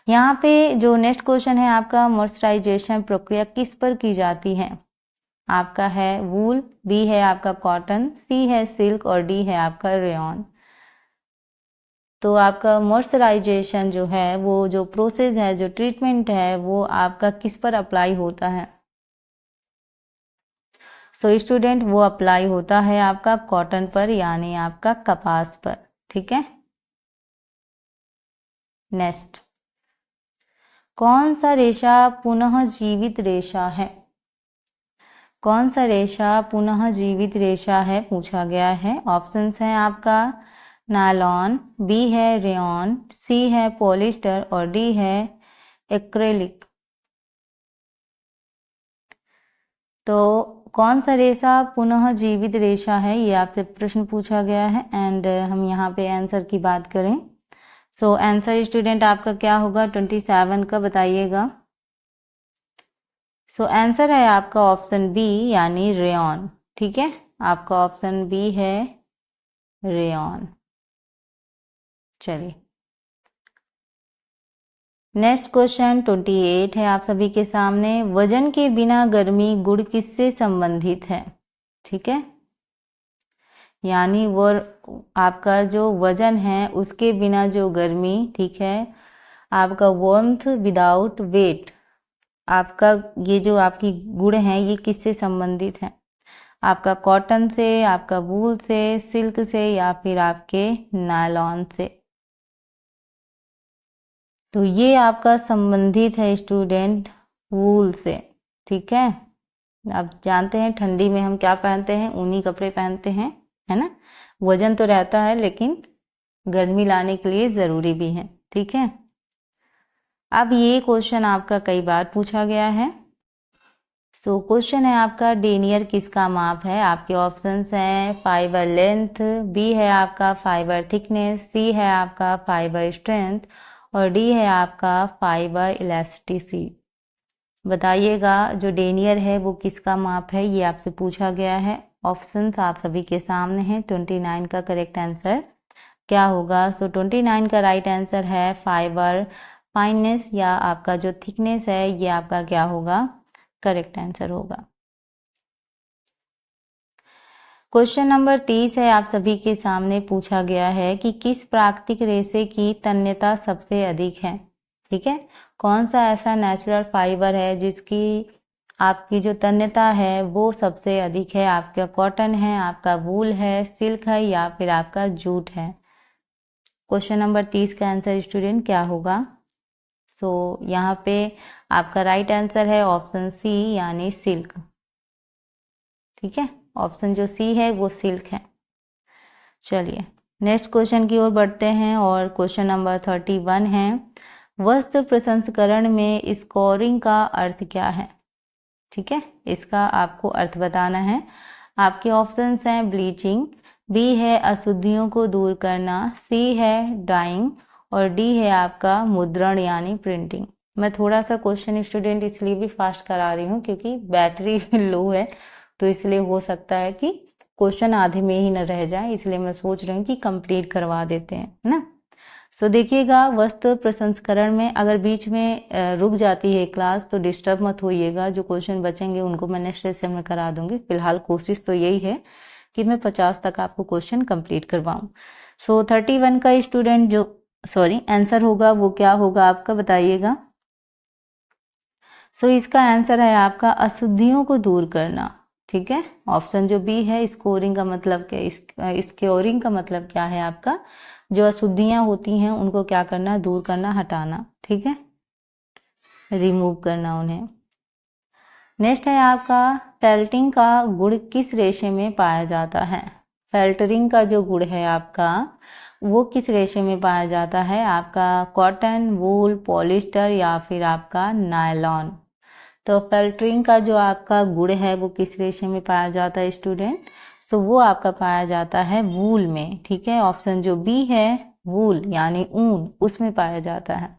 Speaker 1: यहाँ पे जो नेक्स्ट क्वेश्चन है आपका, मॉइस्चराइजेशन प्रक्रिया किस पर की जाती है? आपका है वूल, बी है आपका कॉटन, सी है सिल्क और डी है आपका रेयॉन। तो आपका मॉइस्चराइजेशन जो है वो जो प्रोसेस है, जो ट्रीटमेंट है वो आपका किस पर अप्लाई होता है? सो स्टूडेंट वो अप्लाई होता है आपका कॉटन पर यानी आपका कपास पर। ठीक है, नेक्स्ट, कौन सा रेशा पुनः जीवित रेशा है? कौन सा रेशा पुनः जीवित रेशा है, पूछा गया है। ऑप्शंस हैं आपका नायलॉन, बी है रेयॉन, सी है पॉलिस्टर और डी है एक्रेलिक। तो कौन सा रेशा पुनः जीवित रेशा है, ये आपसे प्रश्न पूछा गया है। एंड हम यहाँ पे आंसर की बात करें, सो आंसर स्टूडेंट आपका क्या होगा 27 का, बताइएगा। सो आंसर है आपका ऑप्शन बी यानी रेयॉन। ठीक है, आपका ऑप्शन बी है रेयॉन। चलिए नेक्स्ट क्वेश्चन 28 है आप सभी के सामने। वजन के बिना गर्मी गुण किससे संबंधित है? ठीक है, यानी वो आपका जो वजन है उसके बिना जो गर्मी, ठीक है, आपका वार्मथ विदाउट वेट, आपका ये जो आपकी गुण है ये किससे संबंधित है? आपका कॉटन से, आपका वूल से, सिल्क से या फिर आपके नायलॉन से? तो ये आपका संबंधित है स्टूडेंट वूल से। ठीक है, आप जानते हैं ठंडी में हम क्या पहनते हैं, ऊनी कपड़े पहनते हैं, है ना। वजन तो रहता है लेकिन गर्मी लाने के लिए ज़रूरी भी है। ठीक है, अब ये क्वेश्चन आपका कई बार पूछा गया है। सो क्वेश्चन है आपका डेनियर किसका माप है? आपके ऑप्शंस हैं फाइबर लेंथ, बी है आपका फाइबर थिकनेस, सी है आपका फाइबर स्ट्रेंथ और डी है आपका फाइबर इलास्टिसिटी। बताइएगा जो डेनियर है वो किसका माप है, ये आपसे पूछा गया है। ऑप्शंस आप सभी के सामने हैं। 29 का करेक्ट आंसर क्या होगा? सो 29 का राइट आंसर है फाइबर फाइननेस या आपका जो थिकनेस है ये आपका क्या होगा? करेक्ट आंसर होगा। क्वेश्चन नंबर 30 है आप सभी के सामने, पूछा गया है कि किस प्राकृतिक रेशे की तन्यता सबसे अधिक है? ठीक है, कौन सा ऐसा नेचुरल फाइबर है जिसकी आपकी जो तन्यता है वो सबसे अधिक है? आपका कॉटन है, आपका वूल है, सिल्क है या फिर आपका जूट है? क्वेश्चन नंबर 30 का आंसर स्टूडेंट क्या होगा? सो यहाँ पे आपका राइट आंसर है ऑप्शन सी यानी सिल्क। ठीक है, ऑप्शन जो सी है वो सिल्क है। चलिए नेक्स्ट क्वेश्चन की ओर बढ़ते हैं और क्वेश्चन नंबर 31 है, वस्त्र प्रसंस्करण में स्कोरिंग का अर्थ क्या है? ठीक है, इसका आपको अर्थ बताना है। आपके ऑप्शंस हैं ब्लीचिंग, बी है अशुद्धियों को दूर करना, सी है डाइंग और डी है आपका मुद्रण यानी प्रिंटिंग। मैं थोड़ा सा क्वेश्चन स्टूडेंट इसलिए भी फास्ट करा रही हूँ क्योंकि बैटरी लो है, तो इसलिए हो सकता है कि क्वेश्चन आधे में ही न रह जाए, इसलिए मैं सोच रही हूँ कि कंप्लीट करवा देते हैं, है ना। सो देखिएगा वस्त्र प्रसंस्करण में अगर बीच में रुक जाती है क्लास तो डिस्टर्ब मत होइएगा, जो क्वेश्चन बचेंगे उनको मैं नेक्स्ट सेशन में करा दूंगी। फिलहाल कोशिश तो यही है कि मैं 50 तक आपको क्वेश्चन कंप्लीट करवाऊं। सो 31 का स्टूडेंट जो आंसर होगा वो क्या होगा आपका, बताइएगा। सो इसका आंसर है आपका अशुद्धियों को दूर करना। ठीक है, ऑप्शन जो बी है स्कोरिंग का मतलब क्या, स्कोरिंग का मतलब क्या है आपका, जो अशुद्धियां होती हैं उनको क्या करना, दूर करना, हटाना। ठीक है, रिमूव करना उन्हें। नेक्स्ट है आपका फेल्टिंग का गुण किस रेशे में पाया जाता है? फेल्टरिंग का जो गुण है आपका वो किस रेशे में पाया जाता है? आपका कॉटन, वूल, पॉलिस्टर या फिर आपका नायलॉन? तो फेल्टरिंग का जो आपका गुण है वो किस रेशे में पाया जाता है स्टूडेंट? सो वो आपका पाया जाता है वूल में। ठीक है, ऑप्शन जो बी है वूल यानी ऊन, उसमें पाया जाता है।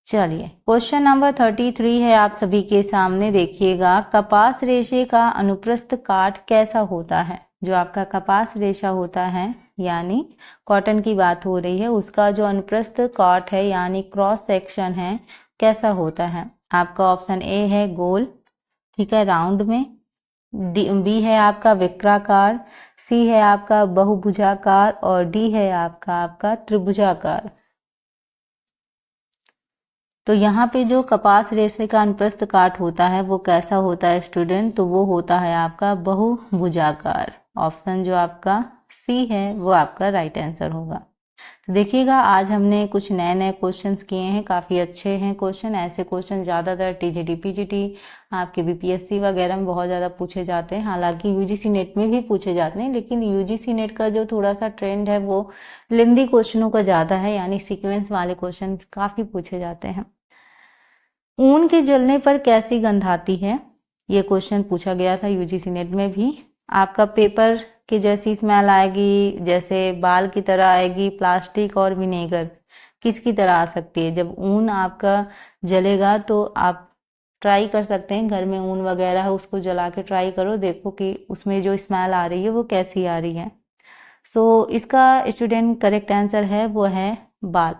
Speaker 1: चलिए क्वेश्चन नंबर 33 है आप सभी के सामने, देखिएगा कपास रेशे का अनुप्रस्थ काट कैसा होता है? जो आपका कपास रेशा होता है यानी कॉटन की बात हो रही है, उसका जो अनुप्रस्थ काट है यानी क्रॉस सेक्शन है कैसा होता है? आपका ऑप्शन ए है गोल, ठीक है, राउंड में, बी है आपका वक्राकार, सी है आपका बहुभुजाकार और डी है आपका त्रिभुजाकार। तो यहाँ पे जो कपास रेशे का अनुप्रस्थ काट होता है वो कैसा होता है स्टूडेंट? तो वो होता है आपका बहुभुजाकार। ऑप्शन जो आपका सी है वो आपका राइट आंसर होगा। तो देखिएगा आज हमने कुछ नए नए क्वेश्चंस किए हैं, काफ़ी अच्छे हैं क्वेश्चन। ऐसे क्वेश्चन ज़्यादातर टीजीटी पीजीटी आपके बीपीएससी वगैरह में बहुत ज़्यादा पूछे जाते हैं। हालांकि यूजीसी नेट में भी पूछे जाते हैं, लेकिन यूजीसी नेट का जो थोड़ा सा ट्रेंड है वो लेंदी क्वेश्चनों का ज़्यादा है, यानी सीक्वेंस वाले क्वेश्चन काफ़ी पूछे जाते हैं। ऊन के जलने पर कैसी गंध आती है, ये क्वेश्चन पूछा गया था यूजीसी नेट में भी। आपका पेपर की जैसी स्मेल आएगी, जैसे बाल की तरह आएगी, प्लास्टिक और विनेगर किसकी तरह आ सकती है। जब ऊन आपका जलेगा तो आप ट्राई कर सकते हैं, घर में ऊन वगैरह है उसको जला के ट्राई करो, देखो कि उसमें जो स्मेल आ रही है वो कैसी आ रही है। इसका स्टूडेंट करेक्ट आंसर है वो है बाल।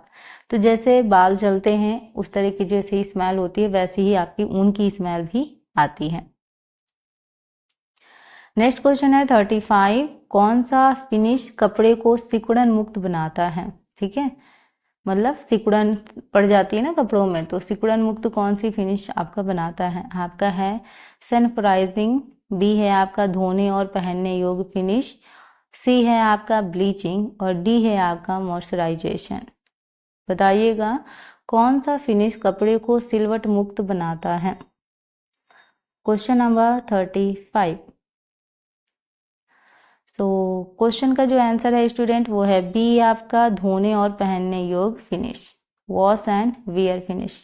Speaker 1: तो जैसे बाल जलते हैं उस तरह की जैसी स्मेल होती है, वैसी ही आपकी ऊन की स्मेल भी आती है। नेक्स्ट क्वेश्चन है 35। कौन सा फिनिश कपड़े को सिकुड़न मुक्त बनाता है। ठीक है, मतलब सिकुड़न पड़ जाती है ना कपड़ों में, तो सिकुड़न मुक्त कौन सी फिनिश आपका बनाता है। आपका है सनप्राइजिंग, बी है आपका धोने और पहनने योग्य फिनिश, सी है आपका ब्लीचिंग और डी है आपका मॉइस्चराइजेशन। बताइएगा कौन सा फिनिश कपड़े को सिलवट मुक्त बनाता है। Question number 35। तो क्वेश्चन का जो आंसर है स्टूडेंट वो है बी आपका धोने और पहनने योग्य finish, wash and wear finish.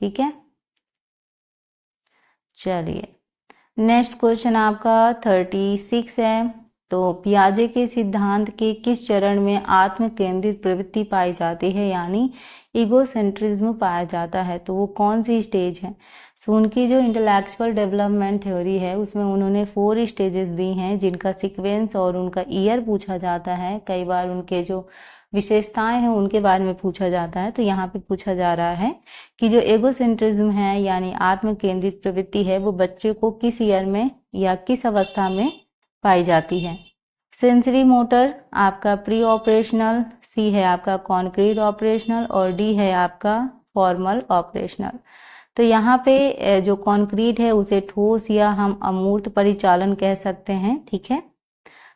Speaker 1: ठीक है, चलिए नेक्स्ट क्वेश्चन आपका 36 है। तो पियाजे के सिद्धांत के किस चरण में आत्म केंद्रित प्रवृत्ति पाई जाती है, यानी ईगोसेंट्रिज्म पाया जाता है, तो वो कौन सी स्टेज है। सो उनकी जो इंटेलेक्चुअल डेवलपमेंट थ्योरी है उसमें उन्होंने 4 स्टेजेस दी हैं, जिनका सीक्वेंस और उनका ईयर पूछा जाता है। कई बार उनके जो विशेषताएं हैं उनके बारे में पूछा जाता है। तो यहाँ पे पूछा जा रहा है कि जो एगोसेंट्रिज्म है यानी आत्म केंद्रित प्रवृत्ति है वो बच्चे को किस ईयर में या किस अवस्था में पाई जाती है। सेंसरी मोटर आपका प्री ऑपरेशनल, सी है आपका कॉन्क्रीट ऑपरेशनल और डी है आपका फॉर्मल ऑपरेशनल। तो यहाँ पे जो कॉन्क्रीट है उसे ठोस या हम अमूर्त परिचालन कह सकते हैं। ठीक है,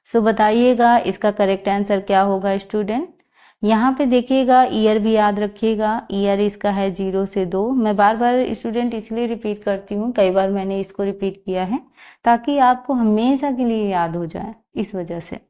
Speaker 1: सो बताइएगा इसका करेक्ट आंसर क्या होगा स्टूडेंट। यहाँ पे देखिएगा ईयर भी याद रखिएगा, ईयर इसका है 0 से 2। मैं बार बार स्टूडेंट इसलिए रिपीट करती हूँ, कई बार मैंने इसको रिपीट किया है ताकि आपको हमेशा के लिए याद हो जाए, इस वजह से।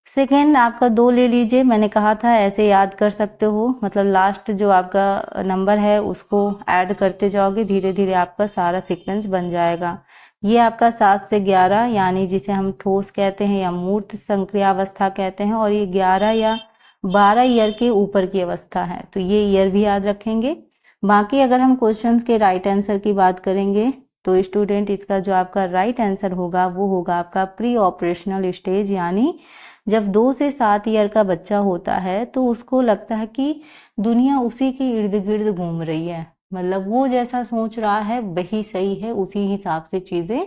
Speaker 1: सेकेंड आपका 2 ले लीजिए, मैंने कहा था ऐसे याद कर सकते हो, मतलब लास्ट जो आपका नंबर है उसको ऐड करते जाओगे, धीरे धीरे आपका सारा सीक्वेंस बन जाएगा। ये आपका 7 से 11 यानी जिसे हम ठोस कहते हैं या मूर्त संक्रियावस्था कहते हैं, और ये 11 या 12 ईयर के ऊपर की अवस्था है, तो ये ईयर भी याद रखेंगे। बाकी अगर हम क्वेश्चंस के राइट आंसर की बात करेंगे तो स्टूडेंट इसका जो आपका राइट आंसर होगा वो होगा आपका प्री ऑपरेशनल स्टेज, यानी जब 2 से 7 ईयर का बच्चा होता है तो उसको लगता है कि दुनिया उसी के इर्द गिर्द घूम रही है, मतलब वो जैसा सोच रहा है वही सही है, उसी हिसाब से चीजें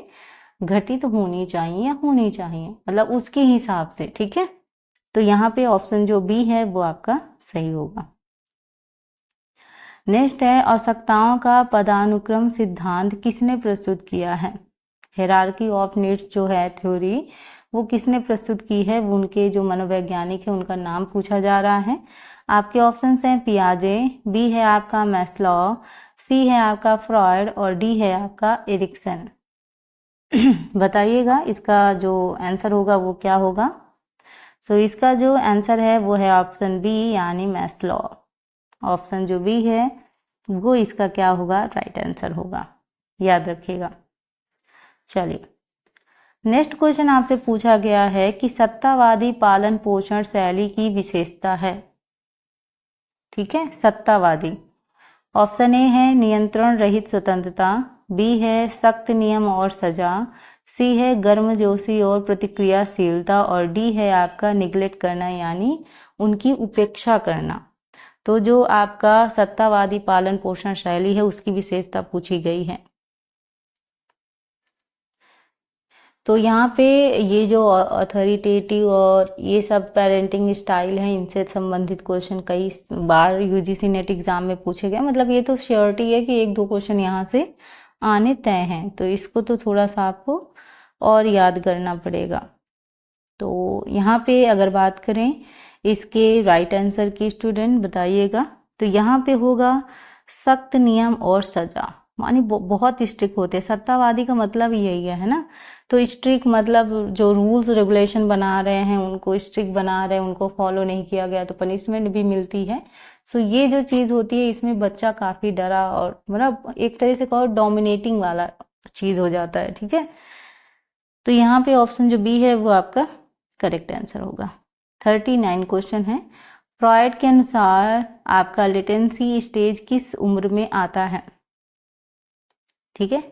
Speaker 1: घटित होनी चाहिए या होनी चाहिए, मतलब उसके हिसाब से। ठीक है, तो यहाँ पे ऑप्शन जो बी है वो आपका सही होगा। नेक्स्ट है आवश्यकताओं का पदानुक्रम सिद्धांत किसने प्रस्तुत किया है। हायरार्की ऑफ नीड्स जो है थ्योरी वो किसने प्रस्तुत की है, वो उनके जो मनोवैज्ञानिक है उनका नाम पूछा जा रहा है। आपके ऑप्शंस हैं पियाजे, बी है आपका मैस्लो, सी है आपका फ्रॉयड और डी है आपका एरिक्सन। बताइएगा इसका जो आंसर होगा वो क्या होगा। इसका जो आंसर है वो है ऑप्शन बी यानी मैस्लो। ऑप्शन जो बी है वो इसका क्या होगा, राइट आंसर होगा, याद रखिएगा। चलिए नेक्स्ट क्वेश्चन आपसे पूछा गया है कि सत्तावादी पालन पोषण शैली की विशेषता है। ठीक है, सत्तावादी। ऑप्शन ए है नियंत्रण रहित स्वतंत्रता, बी है सख्त नियम और सजा, सी है गर्मजोशी और प्रतिक्रियाशीलता और डी है आपका निगलेक्ट करना यानी उनकी उपेक्षा करना। तो जो आपका सत्तावादी पालन पोषण शैली है उसकी विशेषता पूछी गई है। तो यहाँ पे ये जो अथॉरिटेटिव और ये सब पेरेंटिंग स्टाइल है इनसे संबंधित क्वेश्चन कई बार यूजीसी नेट एग्जाम में पूछे गए, मतलब ये तो श्योरिटी है कि 1-2 क्वेश्चन यहाँ से आने तय हैं, तो इसको तो थोड़ा सा आपको और याद करना पड़ेगा। तो यहाँ पे अगर बात करें इसके राइट आंसर की स्टूडेंट बताइएगा। तो यहाँ पे होगा सख्त नियम और सजा, मानी बहुत स्ट्रिक्ट होते हैं। सत्तावादी का मतलब यही है ना। तो स्ट्रिक्ट मतलब जो रूल्स रेगुलेशन बना रहे हैं उनको स्ट्रिक्ट बना रहे हैं, उनको फॉलो नहीं किया गया तो पनिशमेंट भी मिलती है। सो ये जो चीज़ होती है इसमें बच्चा काफ़ी डरा और मतलब एक तरह से कहो डोमिनेटिंग वाला चीज़ हो जाता है। ठीक है, तो यहाँ पे ऑप्शन जो बी है वो आपका करेक्ट आंसर होगा। 39 क्वेश्चन है। फ्रॉयड के अनुसार आपका लेटेंसी स्टेज किस उम्र में आता है? ठीक है,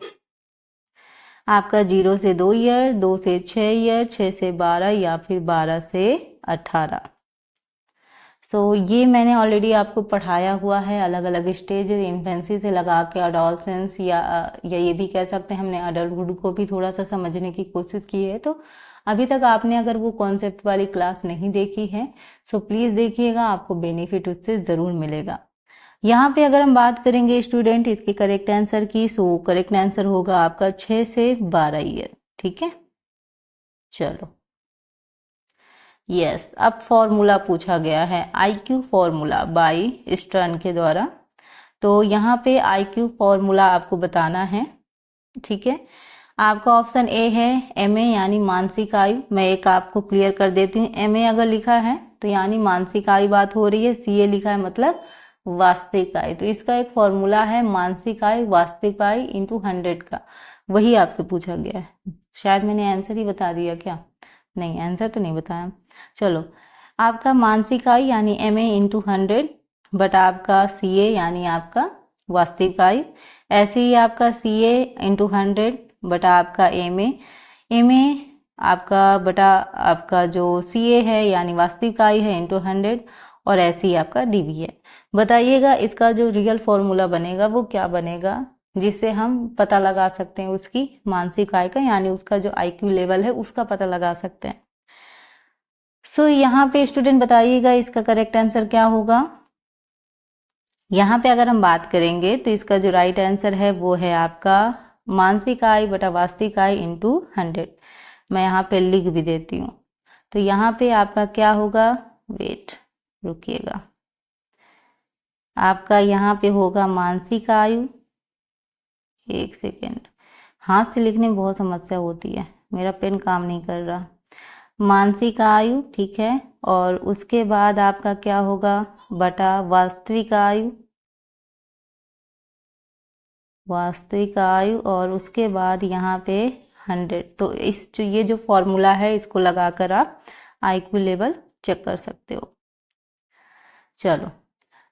Speaker 1: आपका 0 से 2 ईयर, 2 से 6 ईयर, 6 से 12 या फिर 12 से 18। ये मैंने ऑलरेडी आपको पढ़ाया हुआ है। अलग अलग स्टेज इन्फेंसी से लगा के अडोलसेंस या ये भी कह सकते हैं हमने अडल्टहुड को भी थोड़ा सा समझने की कोशिश की है। तो अभी तक आपने अगर वो कॉन्सेप्ट वाली क्लास नहीं देखी है प्लीज़ देखिएगा, आपको बेनिफिट उससे ज़रूर मिलेगा। यहाँ पे अगर हम बात करेंगे स्टूडेंट इसके करेक्ट आंसर की, करेक्ट आंसर होगा आपका 6 से 12 ईयर। ठीक है, चलो यस, अब फॉर्मूला पूछा गया है IQ फॉर्मूला बाय स्टर्न के द्वारा। तो यहाँ पे IQ फॉर्मूला आपको बताना है। ठीक है, आपका ऑप्शन ए है MA यानी मानसिक आयु। मैं एक आपको क्लियर कर देती हूँ, MA अगर लिखा है तो यानी मानसिक आयु बात हो रही है, CA लिखा है मतलब वास्तविक आयु। तो इसका एक फॉर्मूला है मानसिक आयु वास्तविक आयु इंटू 100 का, वही आपसे पूछा गया है। शायद मैंने आंसर ही बता दिया क्या? नहीं, आंसर तो नहीं बताया। चलो, आपका मानसिक आयु यानी MA इंटू 100 बट आपका CA यानी आपका वास्तविक आयु। ऐसे ही आपका CA इंटू 100 बटा आपका MA आपका बटा आपका जो CA है यानी वास्तविक आयु है इंटू 100, और ऐसे ही आपका DB है। बताइएगा इसका जो रियल फॉर्मूला बनेगा वो क्या बनेगा, जिससे हम पता लगा सकते हैं उसकी मानसिक आयु का, यानी उसका जो IQ लेवल है उसका पता लगा सकते हैं। यहाँ पे स्टूडेंट बताइएगा इसका करेक्ट आंसर क्या होगा। यहाँ पे अगर हम बात करेंगे तो इसका जो राइट आंसर है वो है आपका मानसिक आयु बटा वास्तविक आयु इंटू 100। मैं यहाँ पे लिख भी देती हूँ। तो यहाँ पे आपका क्या होगा, वेट रुकिएगा, आपका यहाँ पे होगा मानसिक आयु, एक सेकेंड, हाथ से लिखने में बहुत समस्या होती है, मेरा पेन काम नहीं कर रहा। मानसिक आयु, ठीक है, और उसके बाद आपका क्या होगा बटा वास्तविक आयु, वास्तविक आयु, और उसके बाद यहाँ पे 100। तो ये जो फॉर्मूला है इसको लगाकर आप IQ लेवल चेक कर सकते हो। चलो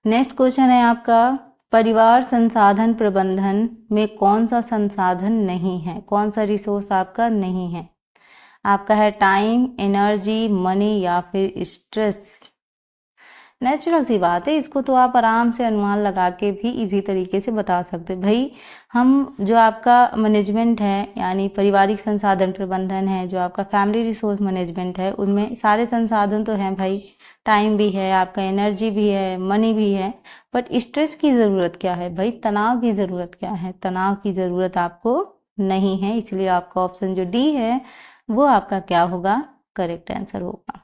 Speaker 1: नेक्स्ट क्वेश्चन है आपका, परिवार संसाधन प्रबंधन में कौन सा संसाधन नहीं है, कौन सा रिसोर्स आपका नहीं है? आपका है टाइम, एनर्जी, मनी या फिर स्ट्रेस। नेचुरल सी बात है, इसको तो आप आराम से अनुमान लगा के भी इजी तरीके से बता सकते हैं। भाई हम जो आपका मैनेजमेंट है यानी पारिवारिक संसाधन प्रबंधन है, जो आपका फैमिली रिसोर्स मैनेजमेंट है, उनमें सारे संसाधन तो हैं भाई, टाइम भी है, आपका एनर्जी भी है, मनी भी है, बट स्ट्रेस की ज़रूरत क्या है भाई, तनाव की ज़रूरत क्या है? तनाव की ज़रूरत आपको नहीं है, इसलिए आपका ऑप्शन जो डी है वो आपका क्या होगा, करेक्ट आंसर होगा।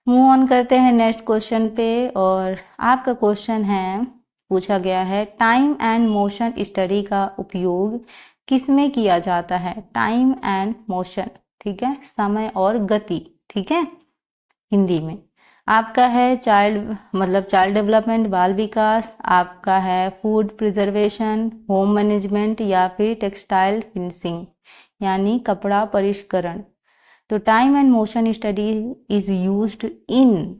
Speaker 1: मूव ऑन करते हैं नेक्स्ट क्वेश्चन पे, और आपका क्वेश्चन है, पूछा गया है टाइम एंड मोशन स्टडी का उपयोग किसमें किया जाता है? टाइम एंड मोशन, ठीक है, समय और गति, ठीक है, हिंदी में। आपका है चाइल्ड डेवलपमेंट, बाल विकास, आपका है फूड प्रिजर्वेशन, होम मैनेजमेंट या फिर टेक्सटाइल फिनिशिंग यानी कपड़ा परिष्करण। तो time and motion study is used in,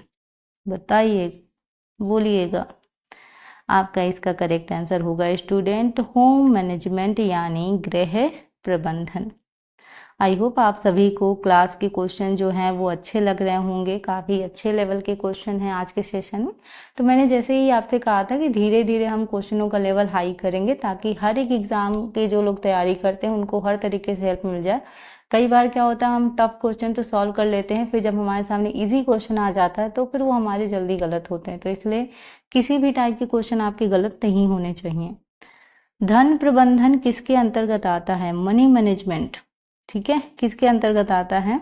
Speaker 1: बताइए, बोलिएगा, आपका इसका करेक्ट आंसर होगा स्टूडेंट होम मैनेजमेंट यानी गृह प्रबंधन। आई होप आप सभी को क्लास के क्वेश्चन जो हैं वो अच्छे लग रहे होंगे, काफ़ी अच्छे लेवल के क्वेश्चन हैं आज के सेशन में। तो मैंने जैसे ही आपसे कहा था कि धीरे धीरे हम क्वेश्चनों का लेवल हाई करेंगे ताकि हर एक एग्ज़ाम के जो लोग तैयारी करते हैं उनको हर तरीके से हेल्प मिल जाए। कई बार क्या होता है, हम टफ क्वेश्चन तो सॉल्व कर लेते हैं, फिर जब हमारे सामने ईजी क्वेश्चन आ जाता है तो फिर वो हमारे जल्दी गलत होते हैं। तो इसलिए किसी भी टाइप के क्वेश्चन आपके गलत नहीं होने चाहिए। धन प्रबंधन किसके अंतर्गत आता है? मनी मैनेजमेंट, ठीक है, किसके अंतर्गत आता है?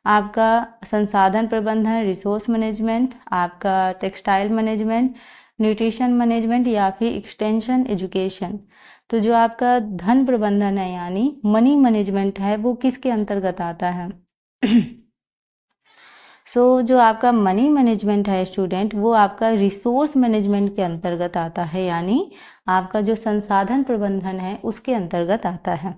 Speaker 1: आपका संसाधन प्रबंधन, रिसोर्स मैनेजमेंट, आपका टेक्सटाइल मैनेजमेंट, न्यूट्रिशन मैनेजमेंट या फिर एक्सटेंशन एजुकेशन। तो जो आपका धन प्रबंधन है यानी मनी मैनेजमेंट है वो किसके अंतर्गत आता है? जो आपका मनी मैनेजमेंट है स्टूडेंट, वो आपका रिसोर्स मैनेजमेंट के अंतर्गत आता है, यानी आपका जो संसाधन प्रबंधन है उसके अंतर्गत आता है।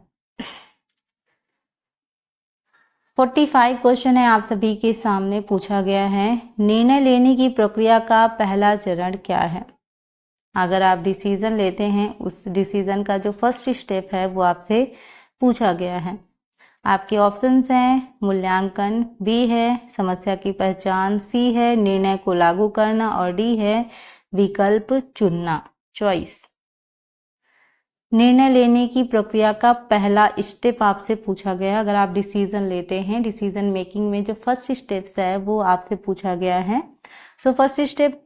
Speaker 1: 45 क्वेश्चन है आप सभी के सामने पूछा गया है। निर्णय लेने की प्रक्रिया का पहला चरण क्या है? अगर आप डिसीजन लेते हैं, उस डिसीजन का जो फर्स्ट स्टेप है वो आपसे पूछा गया है। आपके ऑप्शंस हैं मूल्यांकन, बी है समस्या की पहचान, सी है निर्णय को लागू करना और डी है विकल्प चुनना, चॉइस। निर्णय लेने की प्रक्रिया का पहला स्टेप आपसे पूछा गया। अगर आप डिसीजन लेते हैं, डिसीजन मेकिंग में जो फर्स्ट स्टेप्स है वो आपसे पूछा गया है। फर्स्ट स्टेप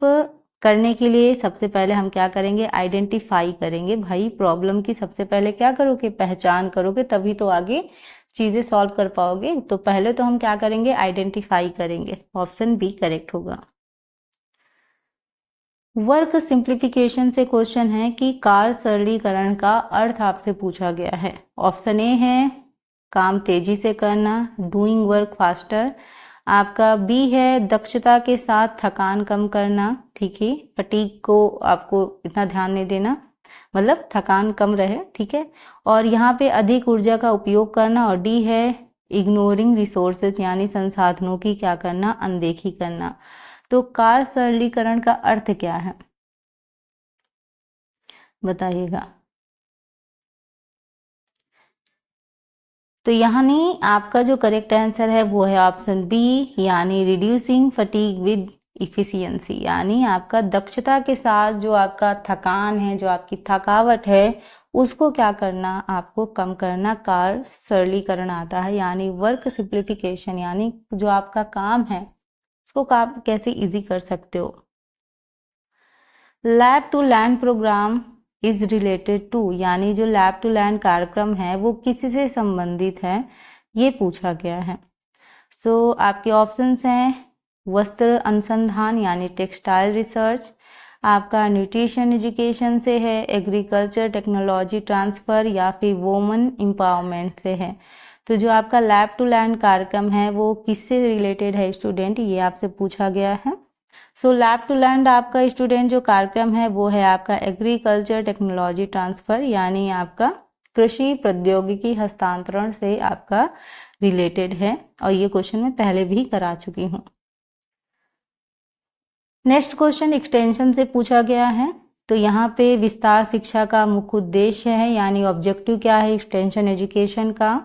Speaker 1: करने के लिए सबसे पहले हम क्या करेंगे? आइडेंटिफाई करेंगे। भाई प्रॉब्लम की सबसे पहले क्या करोगे? पहचान करोगे, तभी तो आगे चीजें सॉल्व कर पाओगे। तो पहले तो हम क्या करेंगे? आइडेंटिफाई करेंगे। ऑप्शन बी करेक्ट होगा। वर्क सिंप्लीफिकेशन से क्वेश्चन है कि कार्य सरलीकरण का अर्थ आपसे पूछा गया है। ऑप्शन ए है काम तेजी से करना, डूइंग वर्क फास्टर। आपका बी है दक्षता के साथ थकान कम करना। ठीक है, फटीग को आपको इतना ध्यान नहीं देना, मतलब थकान कम रहे। ठीक है, और यहाँ पे अधिक ऊर्जा का उपयोग करना। और डी है इग्नोरिंग रिसोर्सेज, यानी संसाधनों की क्या करना? अनदेखी करना। तो कार्य सरलीकरण का अर्थ क्या है बताइएगा। तो यहाँ नहीं, आपका जो करेक्ट आंसर है वो है ऑप्शन बी, यानी रिड्यूसिंग फटीग विद इफिशियंसी, यानी आपका दक्षता के साथ जो आपका थकान है, जो आपकी थकावट है, उसको क्या करना? आपको कम करना। कार्य सरलीकरण आता है, यानी वर्क सिंप्लीफिकेशन, यानी जो आपका काम है उसको काम कैसे इजी कर सकते हो। Lab to land program is related to, यानी जो लैब टू लैंड कार्यक्रम है वो किसी से संबंधित है, ये पूछा गया है। आपके ऑप्शंस हैं वस्त्र अनुसंधान यानी टेक्सटाइल रिसर्च, आपका न्यूट्रिशन एजुकेशन से है, एग्रीकल्चर टेक्नोलॉजी ट्रांसफर या फिर वुमेन एम्पावरमेंट से है। तो जो आपका लैब टू लैंड कार्यक्रम है वो किससे रिलेटेड है स्टूडेंट, ये आपसे पूछा गया है। लैब टू लैंड आपका स्टूडेंट जो कार्यक्रम है वो है आपका एग्रीकल्चर टेक्नोलॉजी ट्रांसफर, यानी आपका कृषि प्रौद्योगिकी हस्तांतरण से आपका रिलेटेड है, और ये क्वेश्चन मैं पहले भी करा चुकी हूँ। नेक्स्ट क्वेश्चन एक्सटेंशन से पूछा गया है। तो यहाँ पे विस्तार शिक्षा का मुख्य उद्देश्य है, यानी ऑब्जेक्टिव क्या है एक्सटेंशन एजुकेशन का?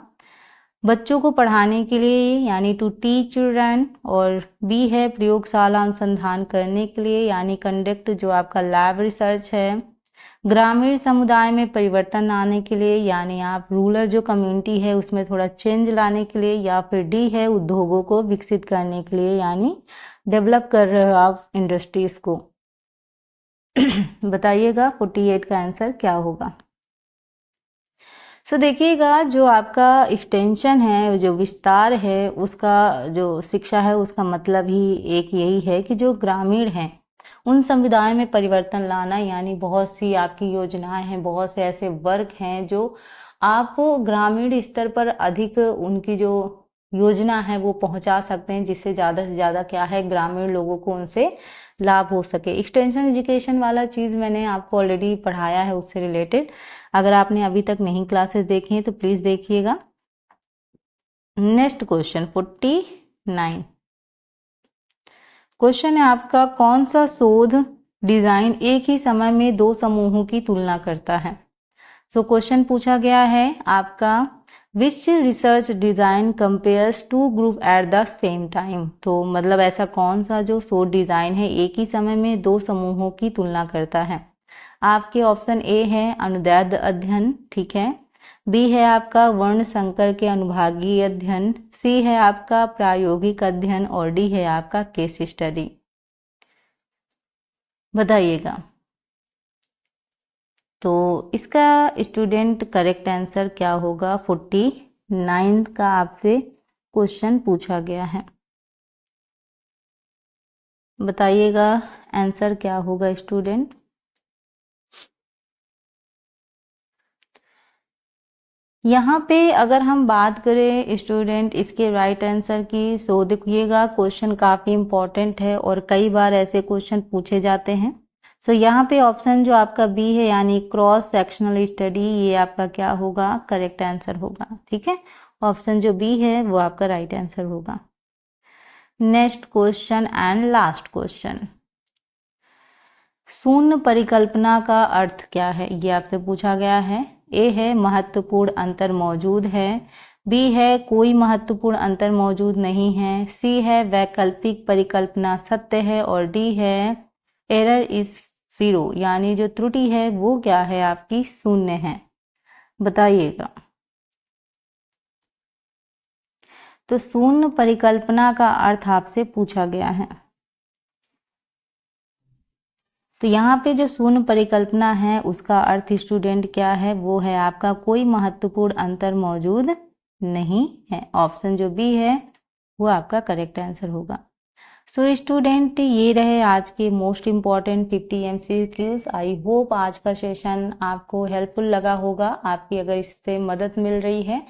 Speaker 1: बच्चों को पढ़ाने के लिए, यानी टू टीच चिल्ड्रन। और बी है प्रयोगशाला अनुसंधान करने के लिए, यानी कंडक्ट जो आपका लैब रिसर्च है। ग्रामीण समुदाय में परिवर्तन लाने के लिए, यानी आप रूरल जो कम्युनिटी है उसमें थोड़ा चेंज लाने के लिए। या फिर डी है उद्योगों को विकसित करने के लिए, यानी डेवलप कर रहे हो आप इंडस्ट्रीज को। बताइएगा 48 का आंसर क्या होगा। देखिएगा जो आपका एक्सटेंशन है, जो विस्तार है, उसका जो शिक्षा है उसका मतलब ही एक यही है कि जो ग्रामीण हैं उन समुदाय में परिवर्तन लाना, यानी बहुत सी आपकी योजनाएं हैं, बहुत से ऐसे वर्क हैं जो आप ग्रामीण स्तर पर अधिक उनकी जो योजना है वो पहुंचा सकते हैं, जिससे ज़्यादा से ज़्यादा क्या है ग्रामीण लोगों को उनसे लाभ हो सके। एक्सटेंशन एजुकेशन वाला चीज़ मैंने आपको ऑलरेडी पढ़ाया है उससे रिलेटेड। अगर आपने अभी तक नहीं क्लासेस देखी हैं तो प्लीज़ देखिएगा। नेक्स्ट क्वेश्चन 49 क्वेश्चन है आपका, कौन सा शोध डिजाइन एक ही समय में दो समूहों की तुलना करता है? क्वेश्चन पूछा गया है आपका, which research design compares two group at the same time. तो मतलब ऐसा कौन सा जो शोध डिजाइन है एक ही समय में दो समूहों की तुलना करता है? आपके ऑप्शन ए है अनुदैर्ध्य अध्ययन, ठीक है, बी है आपका वर्ण संकर के अनुभागीय अध्ययन, सी है आपका प्रायोगिक अध्ययन और डी है आपका केस स्टडी। बताइएगा। तो इसका स्टूडेंट करेक्ट आंसर क्या होगा? 49। 9th का आपसे क्वेश्चन पूछा गया है। बताइएगा आंसर क्या होगा स्टूडेंट। यहाँ पे अगर हम बात करें स्टूडेंट इसके राइट आंसर की, सो देखिएगा क्वेश्चन काफ़ी इम्पोर्टेंट है और कई बार ऐसे क्वेश्चन पूछे जाते हैं। सो यहाँ पे ऑप्शन जो आपका बी है यानी क्रॉस सेक्शनल स्टडी, ये आपका क्या होगा, करेक्ट आंसर होगा। ठीक है, ऑप्शन जो बी है वो आपका राइट आंसर होगा। Next question and last question, शून्य परिकल्पना का अर्थ क्या है, ये आपसे पूछा गया है। ए है महत्वपूर्ण अंतर मौजूद है, बी है कोई महत्वपूर्ण अंतर मौजूद नहीं है, सी है वैकल्पिक परिकल्पना सत्य है और डी है एरर इज 0 यानी जो त्रुटि है वो क्या है आपकी, शून्य है। बताइएगा। तो शून्य परिकल्पना का अर्थ आपसे पूछा गया है। तो यहाँ पे जो शून्य परिकल्पना है उसका अर्थ स्टूडेंट क्या है, वो है आपका कोई महत्वपूर्ण अंतर मौजूद नहीं है। ऑप्शन जो बी है वो आपका करेक्ट आंसर होगा। सो स्टूडेंट ये रहे आज के most important 50 MCQs। I hope आज का सेशन आपको हेल्पफुल लगा होगा। आपकी अगर इससे मदद मिल रही है,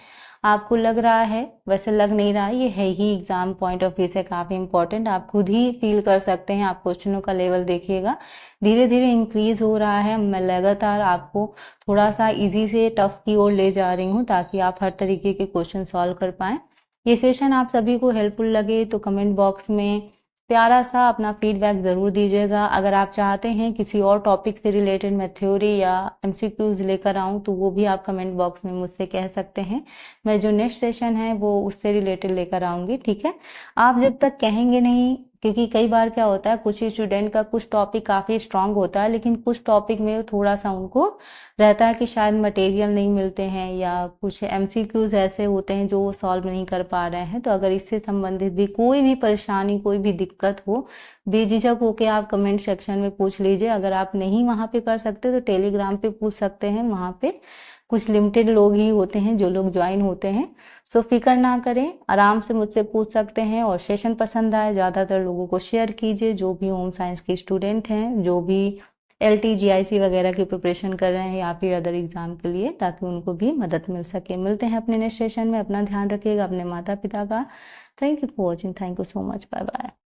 Speaker 1: आपको लग रहा है, वैसे लग नहीं रहा, ये है ही एग्जाम पॉइंट ऑफ व्यू से काफ़ी इंपॉर्टेंट, आप खुद ही फील कर सकते हैं। आप क्वेश्चनों का लेवल देखिएगा धीरे धीरे इंक्रीज हो रहा है। मैं लगातार आपको थोड़ा सा इजी से टफ की ओर ले जा रही हूँ ताकि आप हर तरीके के क्वेश्चन सॉल्व कर पाएँ। ये सेशन आप सभी को हेल्पफुल लगे तो कमेंट बॉक्स में प्यारा सा अपना फीडबैक ज़रूर दीजिएगा। अगर आप चाहते हैं किसी और टॉपिक से रिलेटेड मैं थ्योरी या MCQs लेकर आऊँ तो वो भी आप कमेंट बॉक्स में मुझसे कह सकते हैं। मैं जो नेक्स्ट सेशन है वो उससे रिलेटेड लेकर आऊँगी। ठीक है, आप जब तक कहेंगे नहीं, क्योंकि कई बार क्या होता है कुछ स्टूडेंट का कुछ टॉपिक काफ़ी स्ट्रांग होता है लेकिन कुछ टॉपिक में थोड़ा सा उनको रहता है कि शायद मटेरियल नहीं मिलते हैं या कुछ MCQs ऐसे होते हैं जो वो सॉल्व नहीं कर पा रहे हैं। तो अगर इससे संबंधित भी कोई भी परेशानी, कोई भी दिक्कत हो, बेझिझक होके आप कमेंट सेक्शन में पूछ लीजिए। अगर आप नहीं वहाँ पे कर सकते तो टेलीग्राम पे पूछ सकते हैं, वहाँ पे कुछ लिमिटेड लोग ही होते हैं जो लोग ज्वाइन होते हैं। सो फिक्र ना करें, आराम से मुझसे पूछ सकते हैं। और सेशन पसंद आए ज़्यादातर लोगों को शेयर कीजिए, जो भी होम साइंस के स्टूडेंट हैं, जो भी LT GIC वगैरह की प्रिपरेशन कर रहे हैं या फिर अदर एग्जाम के लिए, ताकि उनको भी मदद मिल सके। मिलते हैं अपने नेक्स्ट सेशन में। अपना ध्यान रखिएगा, अपने माता पिता का। Thank you for watching. Thank you so much. Bye bye.